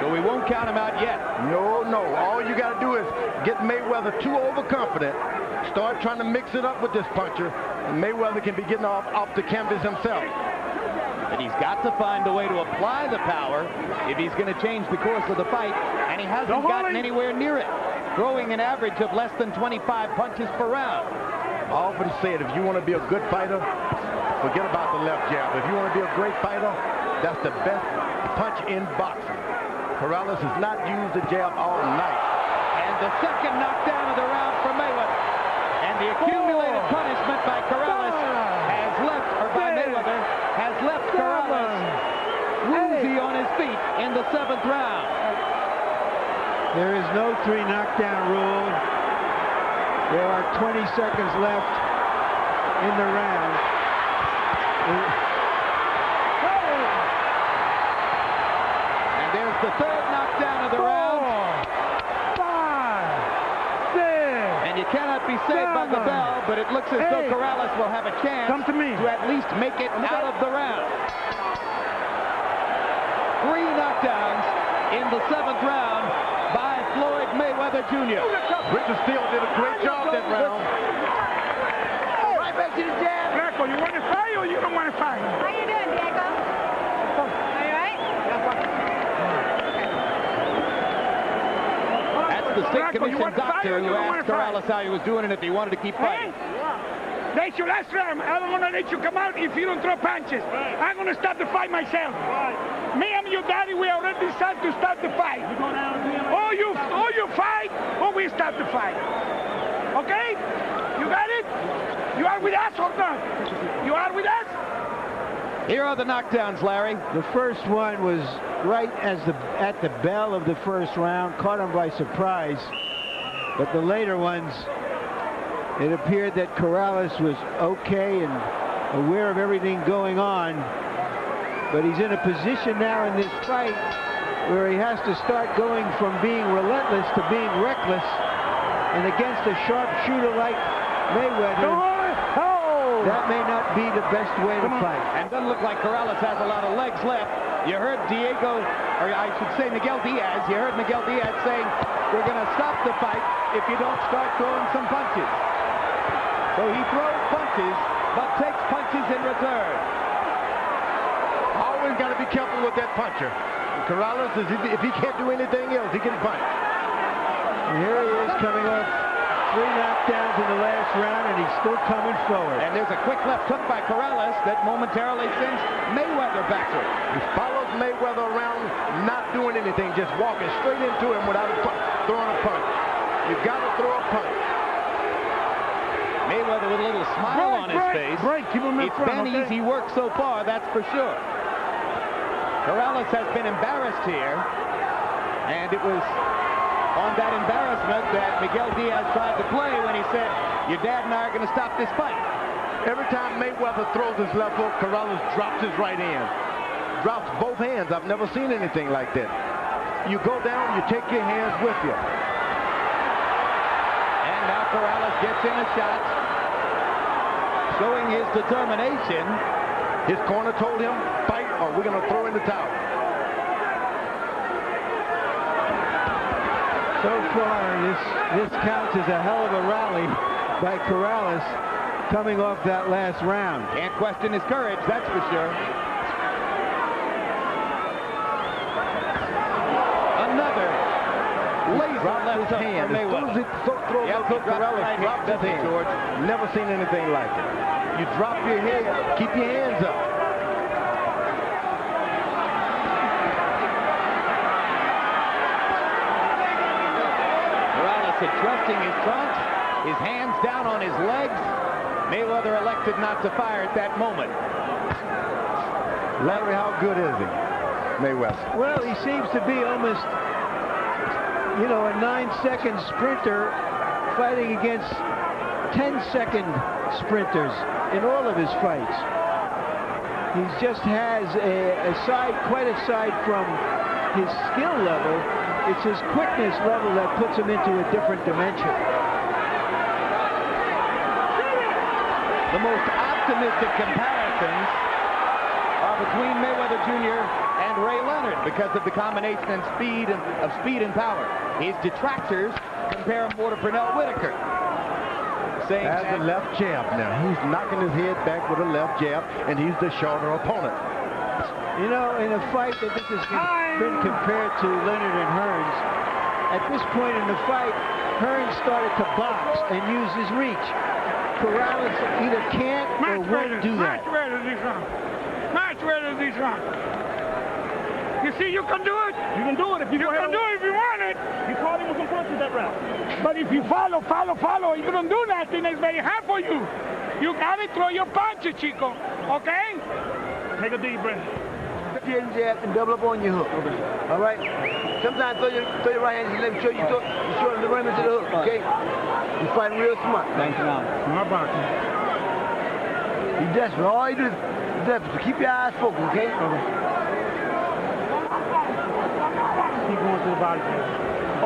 So we won't count him out yet. No. All you got to do is get Mayweather too overconfident, start trying to mix it up with this puncher, and Mayweather can be getting off the canvas himself. But he's got to find a way to apply the power if he's going to change the course of the fight, and he hasn't gotten anywhere near it, throwing an average of less than 25 punches per round. I often say it, if you want to be a good fighter, forget about the left jab. If you want to be a great fighter, that's the best punch in boxing. Corrales has not used the jab all night. And the second knockdown of the round for Mayweather. And the accumulated punishment by Corrales has left, or by Mayweather, has left Corrales woozy on his feet in the 7th round. There is no 3 knockdown rule. There are 20 seconds left in the round. And there's the 3rd knockdown of the round. 5, 6. And you cannot be saved by the bell, but it looks as though Corrales will have a chance to at least make it out of the round. 3 knockdowns in the 7th round by Floyd Mayweather Jr. Richard Steele did a great job that round. Right back to the jab. Greco, you want to fight or you don't want to fight? How you doing, Diego? Are you right? That's the state commission doctor who asked Corrales how he was doing and if he wanted to keep fighting. That's your last round. I don't want to let you come out if you don't throw punches. I'm going to stop the fight myself. Me and your daddy, we already decided to start the fight. Or you fight, or we start the fight. Okay? You got it? You are with us or not? You are with us? Here are the knockdowns, Larry. The first one was right at the bell of the first round, caught him by surprise. But the later ones, it appeared that Corrales was okay and aware of everything going on. But he's in a position now in this fight where he has to start going from being relentless to being reckless. And against a sharpshooter like Mayweather, that may not be the best way to fight. And doesn't look like Corrales has a lot of legs left. You heard Diego, or I should say Miguel Diaz, you heard Miguel Diaz saying, we're going to stop the fight if you don't start throwing some punches. So he throws punches, but takes punches in return. Always got to be careful with that puncher. Corrales, if he can't do anything else, he can punch. And here he is coming off 3 knockdowns in the last round, and he's still coming forward. And there's a quick left hook by Corrales that momentarily sends Mayweather backward. He follows Mayweather around, not doing anything, just walking straight into him without throwing a punch. You've got to throw a punch. Mayweather with a little smile on his face. Keep him in it's front, been easy work so far, that's for sure. Corrales has been embarrassed here, and it was on that embarrassment that Miguel Diaz tried to play when he said, your dad and I are going to stop this fight. Every time Mayweather throws his left hook, Corrales drops his right hand. Drops both hands. I've never seen anything like that. You go down, you take your hands with you. And now Corrales gets in a shot, showing his determination. His corner told him, fight or we're going to throw in the towel. So far, this counts as a hell of a rally by Corrales coming off that last round. Can't question his courage, that's for sure. his hand. As soon as he throws a hook, Corrales drops his hand. George. Never seen anything like it. You drop your head, keep your hands up. Corrales adjusting his trunks, his hands down on his legs. Mayweather elected not to fire at that moment. Larry, how good is he, Mayweather? Well, he seems to be almost, you know, a 9-second sprinter fighting against 10-second sprinters in all of his fights. He just has quite aside from his skill level, it's his quickness level that puts him into a different dimension. The most optimistic comparisons are between Mayweather Jr. and Ray Leonard because of the combination of speed and power. His detractors compare him more to Pernell Whitaker. As a left jab now. He's knocking his head back with a left jab, and he's the shorter opponent. You know, in a fight that this has been compared to Leonard and Hearns, at this point in the fight, Hearns started to box and use his reach. Corrales either can't or won't do that. Match ready this round. You see, you can do it. You can do it if you can do it if you want it. You caught him with some punches that round. But if you follow, you don't do nothing. It's very hard for you. You gotta throw your punches, Chico. Okay? Take a deep breath. Jab and double up on your hook. All right. Sometimes throw your right hand. Let me show you. You show the right hand to the hook. Okay. You fighting real smart. Thanks a lot. Smart boxing. You desperate. All you do is desperate. So keep your eyes focused. Okay. Keep going to the body.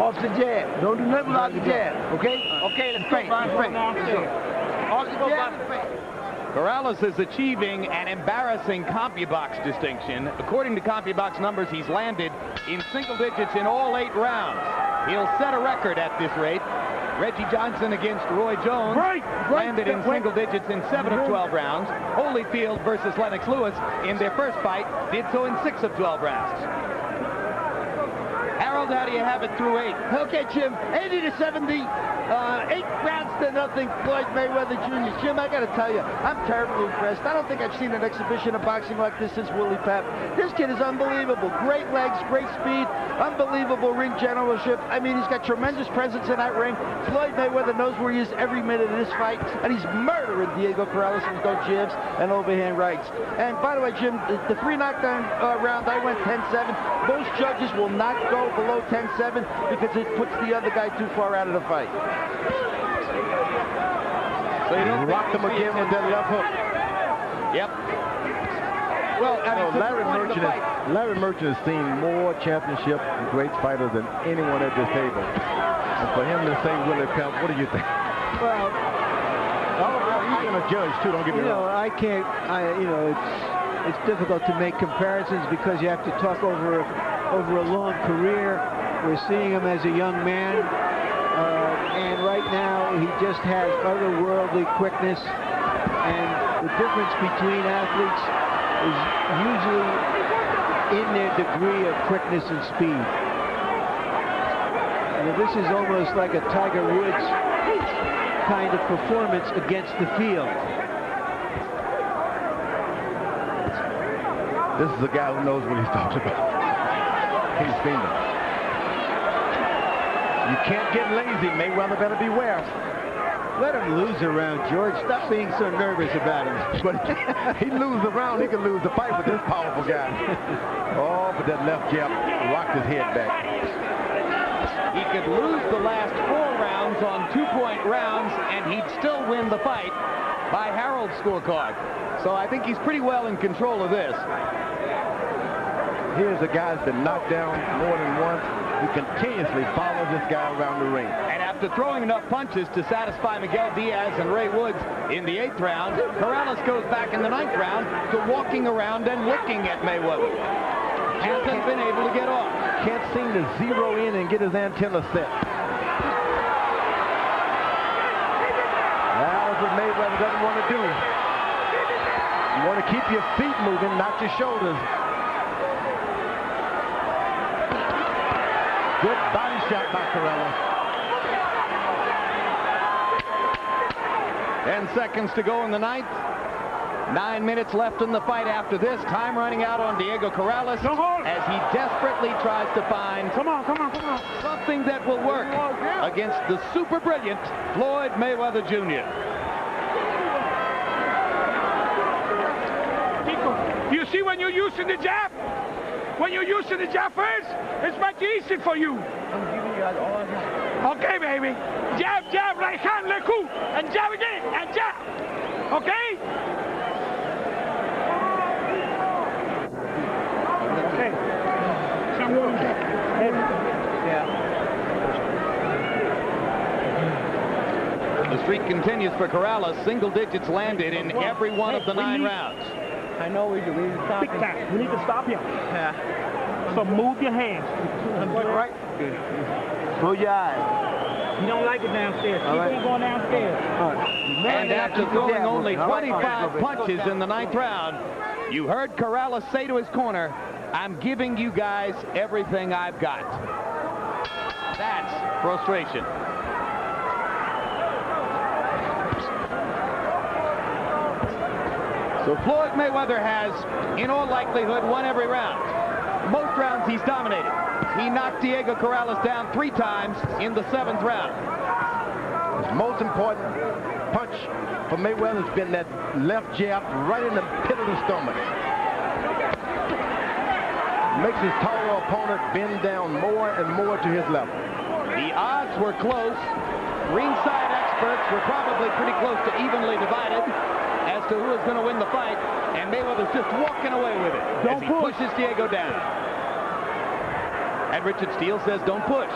Off the jab. Don't do nothing without the jab. Okay. Okay. Let's go. Off the jab and feint. Corrales is achieving an embarrassing CompuBox distinction. According to CompuBox numbers, he's landed in single digits in all 8 rounds. He'll set a record at this rate. Reggie Johnson against Roy Jones landed in single digits in 7 of 12 rounds. Holyfield versus Lennox Lewis in their first fight did so in 6 of 12 rounds. Harold, how do you have it through 8? Okay, Jim, 80 to 70, 8 rounds to nothing, Floyd Mayweather Jr. Jim, I got to tell you, I'm terribly impressed. I don't think I've seen an exhibition of boxing like this since Willie Pep. This kid is unbelievable. Great legs, great speed, unbelievable ring generalship. I mean, he's got tremendous presence in that ring. Floyd Mayweather knows where he is every minute of this fight, and he's murdering Diego Corrales with those jabs and overhand rights. And by the way, Jim, the 3 knockdown round, I went 10-7. Most judges will not go below 10-7 because it puts the other guy too far out of the fight. So you don't rocked him again with that left hook. Yep. Well, I mean, Larry Merchant has seen more championship and great fighters than anyone at this table. And for him to say Willie Pep, what do you think? Well, he's a judge too. Don't get me wrong. I can't. It's difficult to make comparisons because you have to talk over a long career. We're seeing him as a young man, and right now he just has otherworldly quickness. And the difference between athletes is usually in their degree of quickness and speed. This is almost like a Tiger Woods kind of performance against the field. This is a guy who knows what he's talking about. He's seen it. You can't get lazy. Mayweather better beware. Let him lose a round, George. Stop being so nervous about him. But he lose the round, he can lose the fight with this powerful guy. Oh, but that left jab rocked his head back. He could lose the last 4 rounds on 2-point rounds, and he'd still win the fight by Harold's scorecard. So I think he's pretty well in control of this. Here's a guy that's been knocked down more than once. He continuously follows this guy around the ring. And after throwing enough punches to satisfy Miguel Diaz and Ray Woods in the 8th round, Corrales goes back in the 9th round to walking around and looking at Mayweather. Hasn't been able to get off. Can't seem to zero in and get his antenna set. That's what Mayweather doesn't want to do. You want to keep your feet moving, not your shoulders. Good body shot by Corrales. 10 seconds to go in the ninth. 9 minutes left in the fight after this. Time running out on Diego Corrales as he desperately tries to find something that will work against the super brilliant Floyd Mayweather Jr. You see, when you're using the jab, first, it's much easier for you. Okay, baby. Jab, jab, right hand, le coup, and jab again, and jab. Okay? Okay. The streak continues for Corrales. Single digits landed in every one of the 9 rounds. I know we do. We need to stop him. We need to stop him. Yeah. So move your hands. Right. Good. Close your eyes. You don't like it downstairs. Keep on going downstairs. And after throwing only 25 punches in the 9th round, you heard Corrales say to his corner, "I'm giving you guys everything I've got." That's frustration. So Floyd Mayweather has, in all likelihood, won every round. Most rounds he's dominated. He knocked Diego Corrales down 3 times in the 7th round. His most important punch for Mayweather has been that left jab right in the pit of the stomach. Makes his taller opponent bend down more and more to his level. The odds were close. Ringside experts were probably pretty close to evenly divided as to who is going to win the fight, and Mayweather's just walking away with it as he pushes Diego down. And Richard Steele says, "Don't push."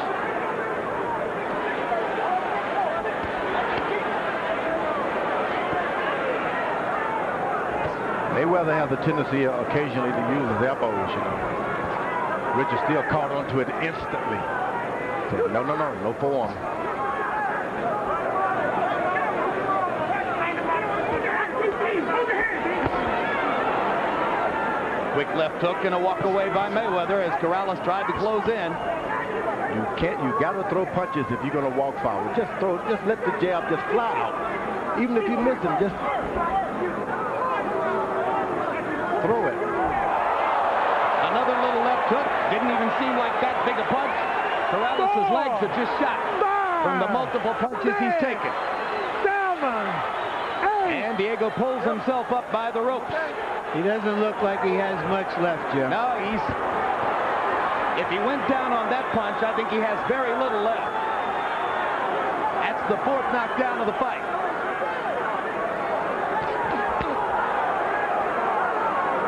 Mayweather has a tendency occasionally to use his elbows, you know. Richard Steele caught onto it instantly. So, no forearm. Quick left hook and a walk away by Mayweather as Corrales tried to close in. You got to throw punches if you're going to walk forward. Just let the jab just fly out. Even if you miss him, just throw it. Another little left hook. Didn't even seem like that big a punch. Corrales' legs are just shot from the multiple punches he's taken. And Diego pulls himself up by the ropes. He doesn't look like he has much left, Jim. No, if he went down on that punch, I think he has very little left. That's the 4th knockdown of the fight.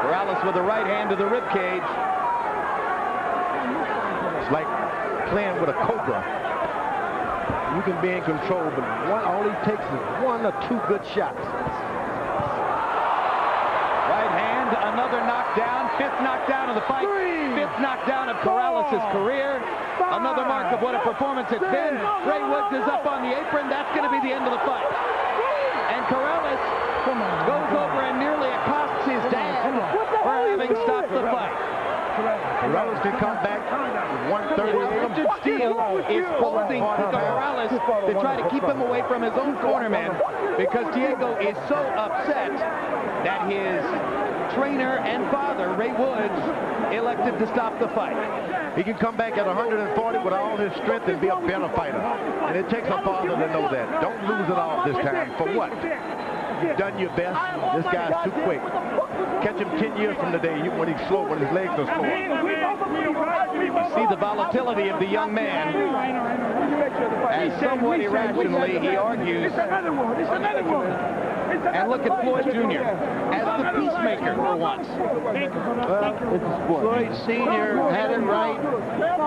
Corrales with the right hand to the rib cage. It's like playing with a cobra. You can be in control, but all he takes is 1 or 2 good shots. Another knockdown, 5th knockdown of the fight, 5th knockdown of Corrales' career. Another mark of what a performance it's been. Ray Woods is up on the apron. That's going to be the end of the fight. And Corrales goes over and nearly accosts his dad for having stopped the fight. Corrales can come back 138. Richard Steele is holding Corrales to try to keep him away from his own cornerman because Diego is so upset that his trainer and father, Ray Woods, elected to stop the fight. He can come back at 140 with all his strength and be a better fighter. And it takes a father to know that. Don't lose it all this time. For what? You've done your best. This guy's too quick. Catch him 10 years from today when he's slow, when his legs are slow. You see the volatility of the young man. As somewhat irrationally, he argues. And look at Floyd Jr. as the peacemaker for once. Floyd Sr. had it right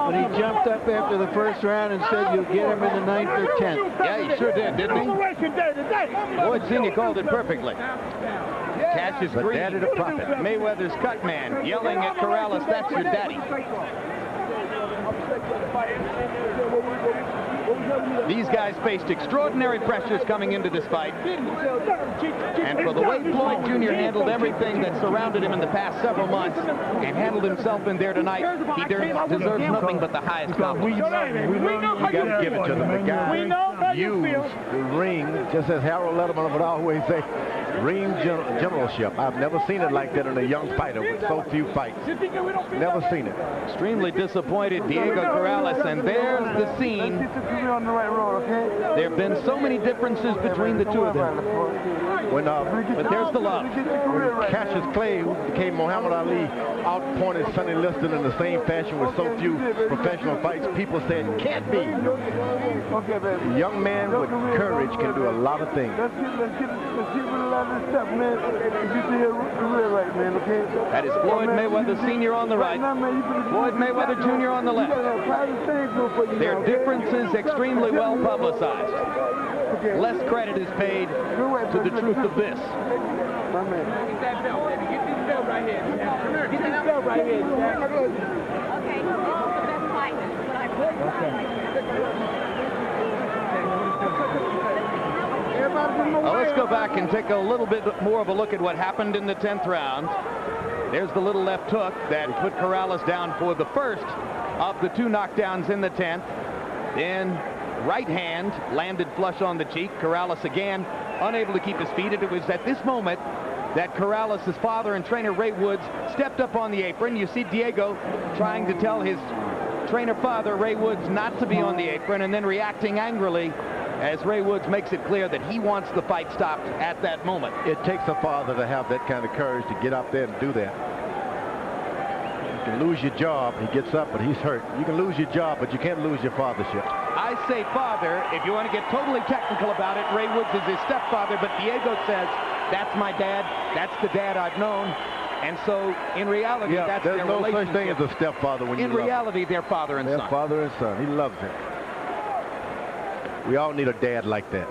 when he jumped up after the 1st round and said you'll get him in the 9th or 10th. Yeah, he sure did, didn't he? Floyd Sr. called it perfectly. Cassius Green, Mayweather's cut man, yelling at Corrales, "That's your daddy." These guys faced extraordinary pressures coming into this fight. And for the way Floyd Jr. handled everything that surrounded him in the past several months and handled himself in there tonight, he deserves nothing but the highest compliment. You got to give it to them. The guy used the ring, just as Harold Letterman would always say, ring generalship. I've never seen it like that in a young fighter with so few fights. Never seen it. Extremely disappointed Diego Corrales, and there's the scene. There have been so many differences between the two of them. But there's the love. When Cassius Clay, who became Muhammad Ali, outpointed Sonny Liston in the same fashion with so few professional fights, people said, can't be. A young man with courage can do a lot of things. That is Floyd Mayweather Sr. on the right, Floyd Mayweather Jr. on the left. Their differences extremely well publicized. Less credit is paid to the truth of this. Get that belt, baby. Get this belt right here. Get this belt right here. Okay, that's fine. Let's go back and take a little bit more of a look at what happened in the 10th round. There's the little left hook that put Corrales down for the first of the 2 knockdowns in the 10th. Then right hand landed flush on the cheek. Corrales again unable to keep his feet. And it was at this moment that Corrales' father and trainer Ray Woods stepped up on the apron. You see Diego trying to tell his trainer father, Ray Woods, not to be on the apron, and then reacting angrily as Ray Woods makes it clear that he wants the fight stopped at that moment. It takes a father to have that kind of courage to get out there and do that. You can lose your job. He gets up, but he's hurt. You can lose your job, but you can't lose your fathership. I say father. If you want to get totally technical about it, Ray Woods is his stepfather, but Diego says, that's my dad. That's the dad I've known. And so, in reality, that's their relationship. There's no such thing as a stepfather when you love him. In reality, they're father and son. They're father and son. He loves him. We all need a dad like that.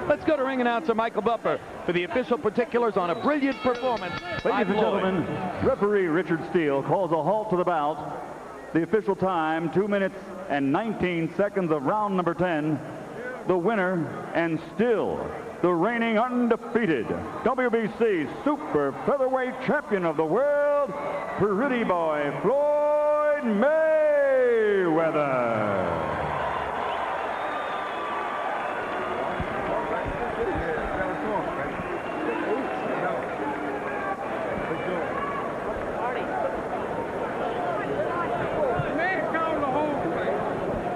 Let's go to ring announcer Michael Buffer for the official particulars on a brilliant performance. Ladies and gentlemen, referee Richard Steele calls a halt to the bout. The official time, 2 minutes and 19 seconds of round number 10. The winner, and still the reigning undefeated WBC super featherweight champion of the world, pretty boy Floyd Mayweather.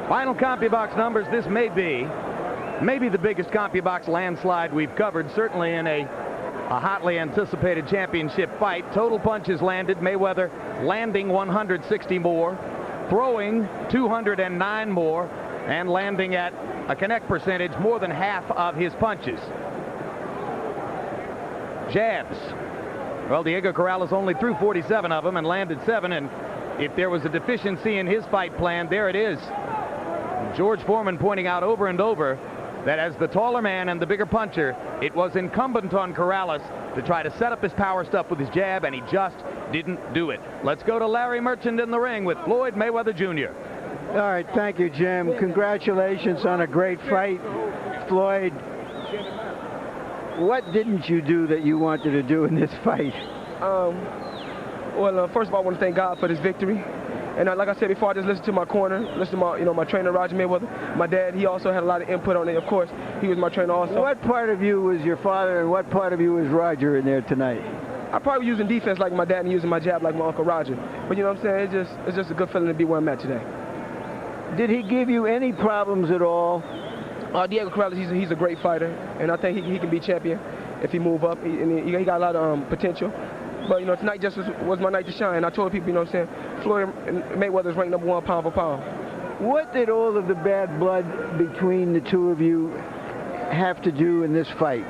Final CompuBox numbers. This may be the biggest CompuBox landslide we've covered, certainly in a hotly anticipated championship fight. Total punches landed, Mayweather landing 160 more, throwing 209 more, and landing at a connect percentage more than half of his punches. Jabs. Well, Diego Corrales only threw 47 of them and landed 7, and if there was a deficiency in his fight plan, there it is. George Foreman pointing out over and over that as the taller man and the bigger puncher, it was incumbent on Corrales to try to set up his power stuff with his jab, and he just didn't do it. Let's go to Larry Merchant in the ring with Floyd Mayweather Jr. All right, thank you, Jim. Congratulations on a great fight. Floyd, what didn't you do that you wanted to do in this fight? Well, first of all, I want to thank God for this victory. And like I said before, I just listened to my corner, listened to my trainer, Roger Mayweather. My dad, he also had a lot of input on it. Of course, he was my trainer also. What part of you was your father and what part of you was Roger in there tonight? I probably using defense like my dad and using my jab like my Uncle Roger. But you know what I'm saying? It's just a good feeling to be where I'm at today. Did he give you any problems at all? Diego Corrales, he's a great fighter, and I think he can be champion if he move up. He got a lot of potential. But, tonight just was my night to shine. I told people, Floyd Mayweather's ranked number 1 pound for pound. What did all of the bad blood between the two of you have to do in this fight?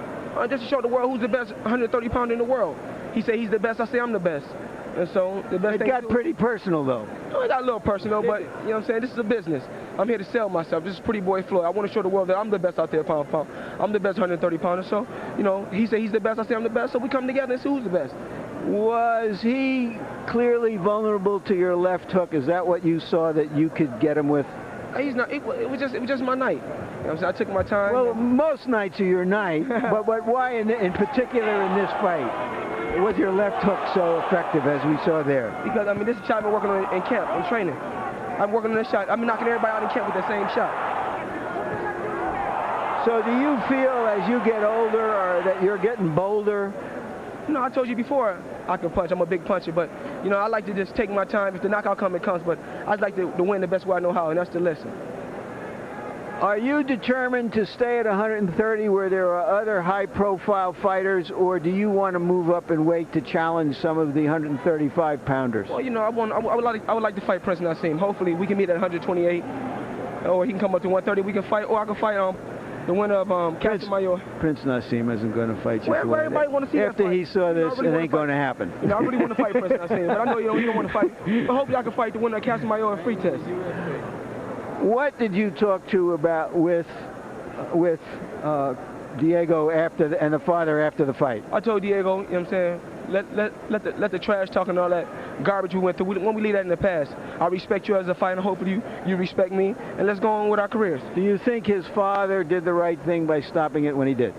Just to show the world who's the best 130-pounder in the world. He said he's the best. I say I'm the best. And so the best thing. It got pretty personal, though. It got a little personal, but, you know what I'm saying? This is a business. I'm here to sell myself. This is Pretty Boy Floyd. I want to show the world that I'm the best out there pound for pound. I'm the best 130-pounder. So, he said he's the best. I say I'm the best. So we come together and see who's the best. Was he clearly vulnerable to your left hook? Is that what you saw that you could get him with? He's not. It was just my night. You know what I'm saying? I took my time. Well, most nights are your night, but why in particular in this fight was your left hook so effective as we saw there? Because I mean, this is a shot I've been working on in camp, in training. I'm working on this shot. I've been knocking everybody out in camp with the same shot. So do you feel as you get older or that you're getting bolder? No, I told you before I can punch. I'm a big puncher, but you know I like to just take my time. If the knockout comes, it comes. But I'd like to win the best way I know how, and that's to listen. Are you determined to stay at 130 where there are other high-profile fighters, or do you want to move up in weight to challenge some of the 135-pounders? Well, you know, I would like to fight Prince Nassim. Hopefully, we can meet at 128, or he can come up to 130. We can fight, or I can fight the winner of Casamayor. Prince Nassim isn't going to fight you. Well, everybody want to see after that he saw this, it ain't going to happen. You know, I really want to fight Prince Nassim, but I know you don't want to fight. But hopefully, I can fight the winner of Casamayor in free test. What did you talk to about with Diego and the father after the fight? I told Diego, you know what I'm saying, let the trash talk and all that garbage we went through, when we leave that in the past. I respect you as a fighter. Hopefully you respect me, and let's go on with our careers. Do you think his father did the right thing by stopping it when he did?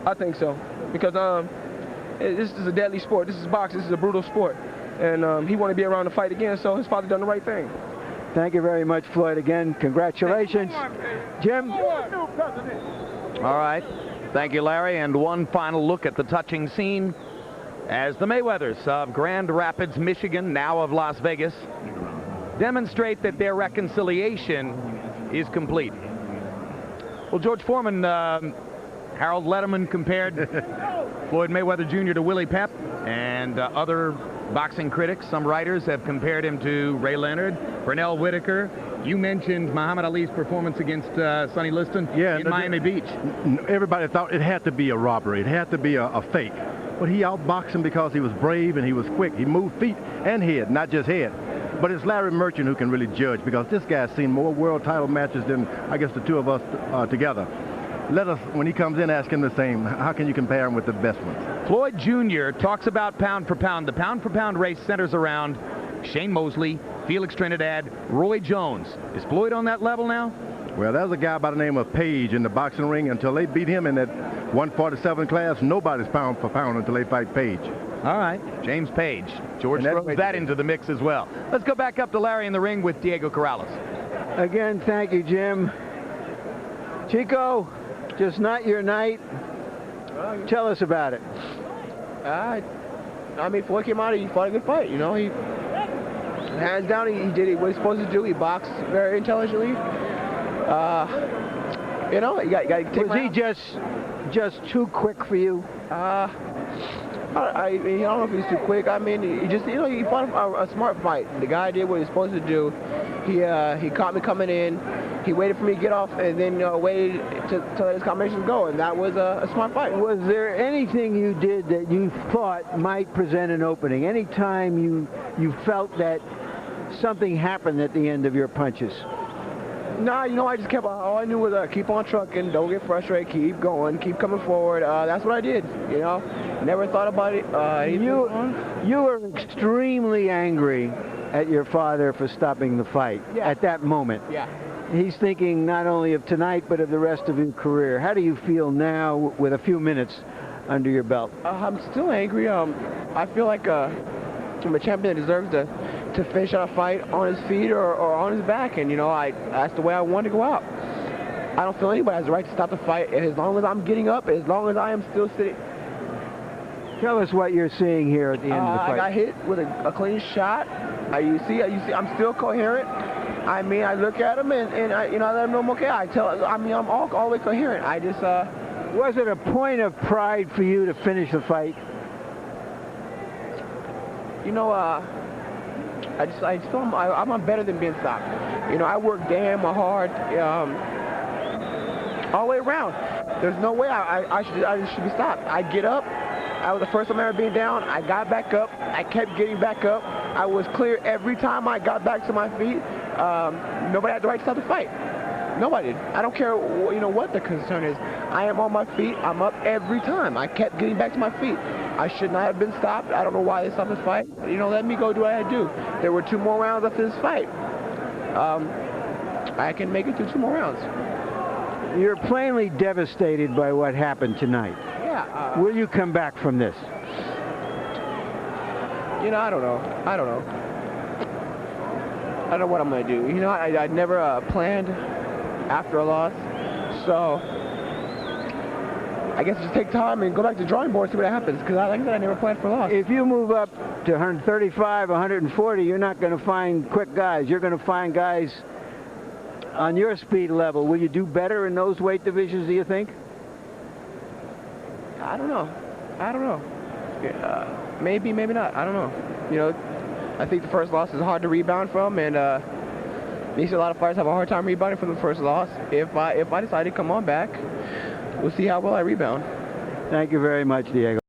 I think so, because this is a deadly sport. This is boxing. This is a brutal sport, and he wanted to be around to fight again, so his father done the right thing. Thank you very much, Floyd. Again, congratulations. Jim? All right. Thank you, Larry. And one final look at the touching scene as the Mayweathers of Grand Rapids, Michigan, now of Las Vegas, demonstrate that their reconciliation is complete. Well, George Foreman, Harold Letterman compared Floyd Mayweather Jr. to Willie Pep, and other boxing critics, some writers, have compared him to Ray Leonard, Pernell Whitaker. You mentioned Muhammad Ali's performance against Sonny Liston in Miami Beach. Everybody thought it had to be a robbery. It had to be a fake. But he outboxed him because he was brave and he was quick. He moved feet and head, not just head. But it's Larry Merchant who can really judge, because this guy's seen more world title matches than, I guess, the two of us together. Let us, when he comes in, ask him the same. How can you compare him with the best ones? Floyd Jr. talks about pound for pound. The pound for pound race centers around Shane Mosley, Felix Trinidad, Roy Jones. Is Floyd on that level now? Well, there's a guy by the name of Page in the boxing ring. Until they beat him in that 147 class, nobody's pound for pound until they fight Page. All right, James Page. George throws that into the mix as well. Let's go back up to Larry in the ring with Diego Corrales. Again, thank you, Jim. Chico, just not your night. Tell us about it. I mean, Floyd came out, he fought a good fight. You know, he hands down, he did what he was supposed to do. He boxed very intelligently. You know, you got to take. Was he just too quick for you? I don't know if he's too quick. I mean, he fought a smart fight. The guy did what he was supposed to do. He caught me coming in. He waited for me to get off, and then waited to let his combinations go, and that was a smart fight. Was there anything you did that you thought might present an opening? Any time you felt that something happened at the end of your punches? Nah, you know, I just kept, all I knew was keep on trucking, don't get frustrated, keep going, keep coming forward. That's what I did, you know. Never thought about it. You were extremely angry at your father for stopping the fight at that moment. Yeah. He's thinking not only of tonight, but of the rest of your career. How do you feel now with a few minutes under your belt? I'm still angry. I feel like I'm a champion that deserves to finish out a fight on his feet or on his back, and you know, that's the way I want to go out. I don't feel anybody has the right to stop the fight, and as long as I'm getting up, as long as I am still sitting. Tell us what you're seeing here at the end of the fight. I got hit with a clean shot. You see, I'm still coherent. I mean, I look at him and I let him know I'm okay. I'm all the way coherent. I just. Was it a point of pride for you to finish the fight? You know, I just feel I'm better than being stopped. You know, I work damn hard all the way around. There's no way I should be stopped. I get up. I was the first time ever being down. I got back up. I kept getting back up. I was clear every time I got back to my feet. Nobody had the right to stop the fight. Nobody did. I don't care, you know, what the concern is. I am on my feet. I'm up every time. I kept getting back to my feet. I should not have been stopped. I don't know why they stopped this fight. You know, let me go do what I had to do. There were 2 more rounds after this fight. I can make it through 2 more rounds. You're plainly devastated by what happened tonight. Yeah. Will you come back from this? You know, I don't know. I don't know what I'm going to do. You know, I never planned after a loss. So I guess just take time and go back to the drawing board and see what happens. Because like I said, I never planned for a loss. If you move up to 135, 140, you're not going to find quick guys. You're going to find guys on your speed level. Will you do better in those weight divisions, do you think? I don't know. Maybe, maybe not. I don't know. You know, I think the first loss is hard to rebound from, and you see a lot of fighters have a hard time rebounding from the first loss. If I decide to come on back, we'll see how well I rebound. Thank you very much, Diego.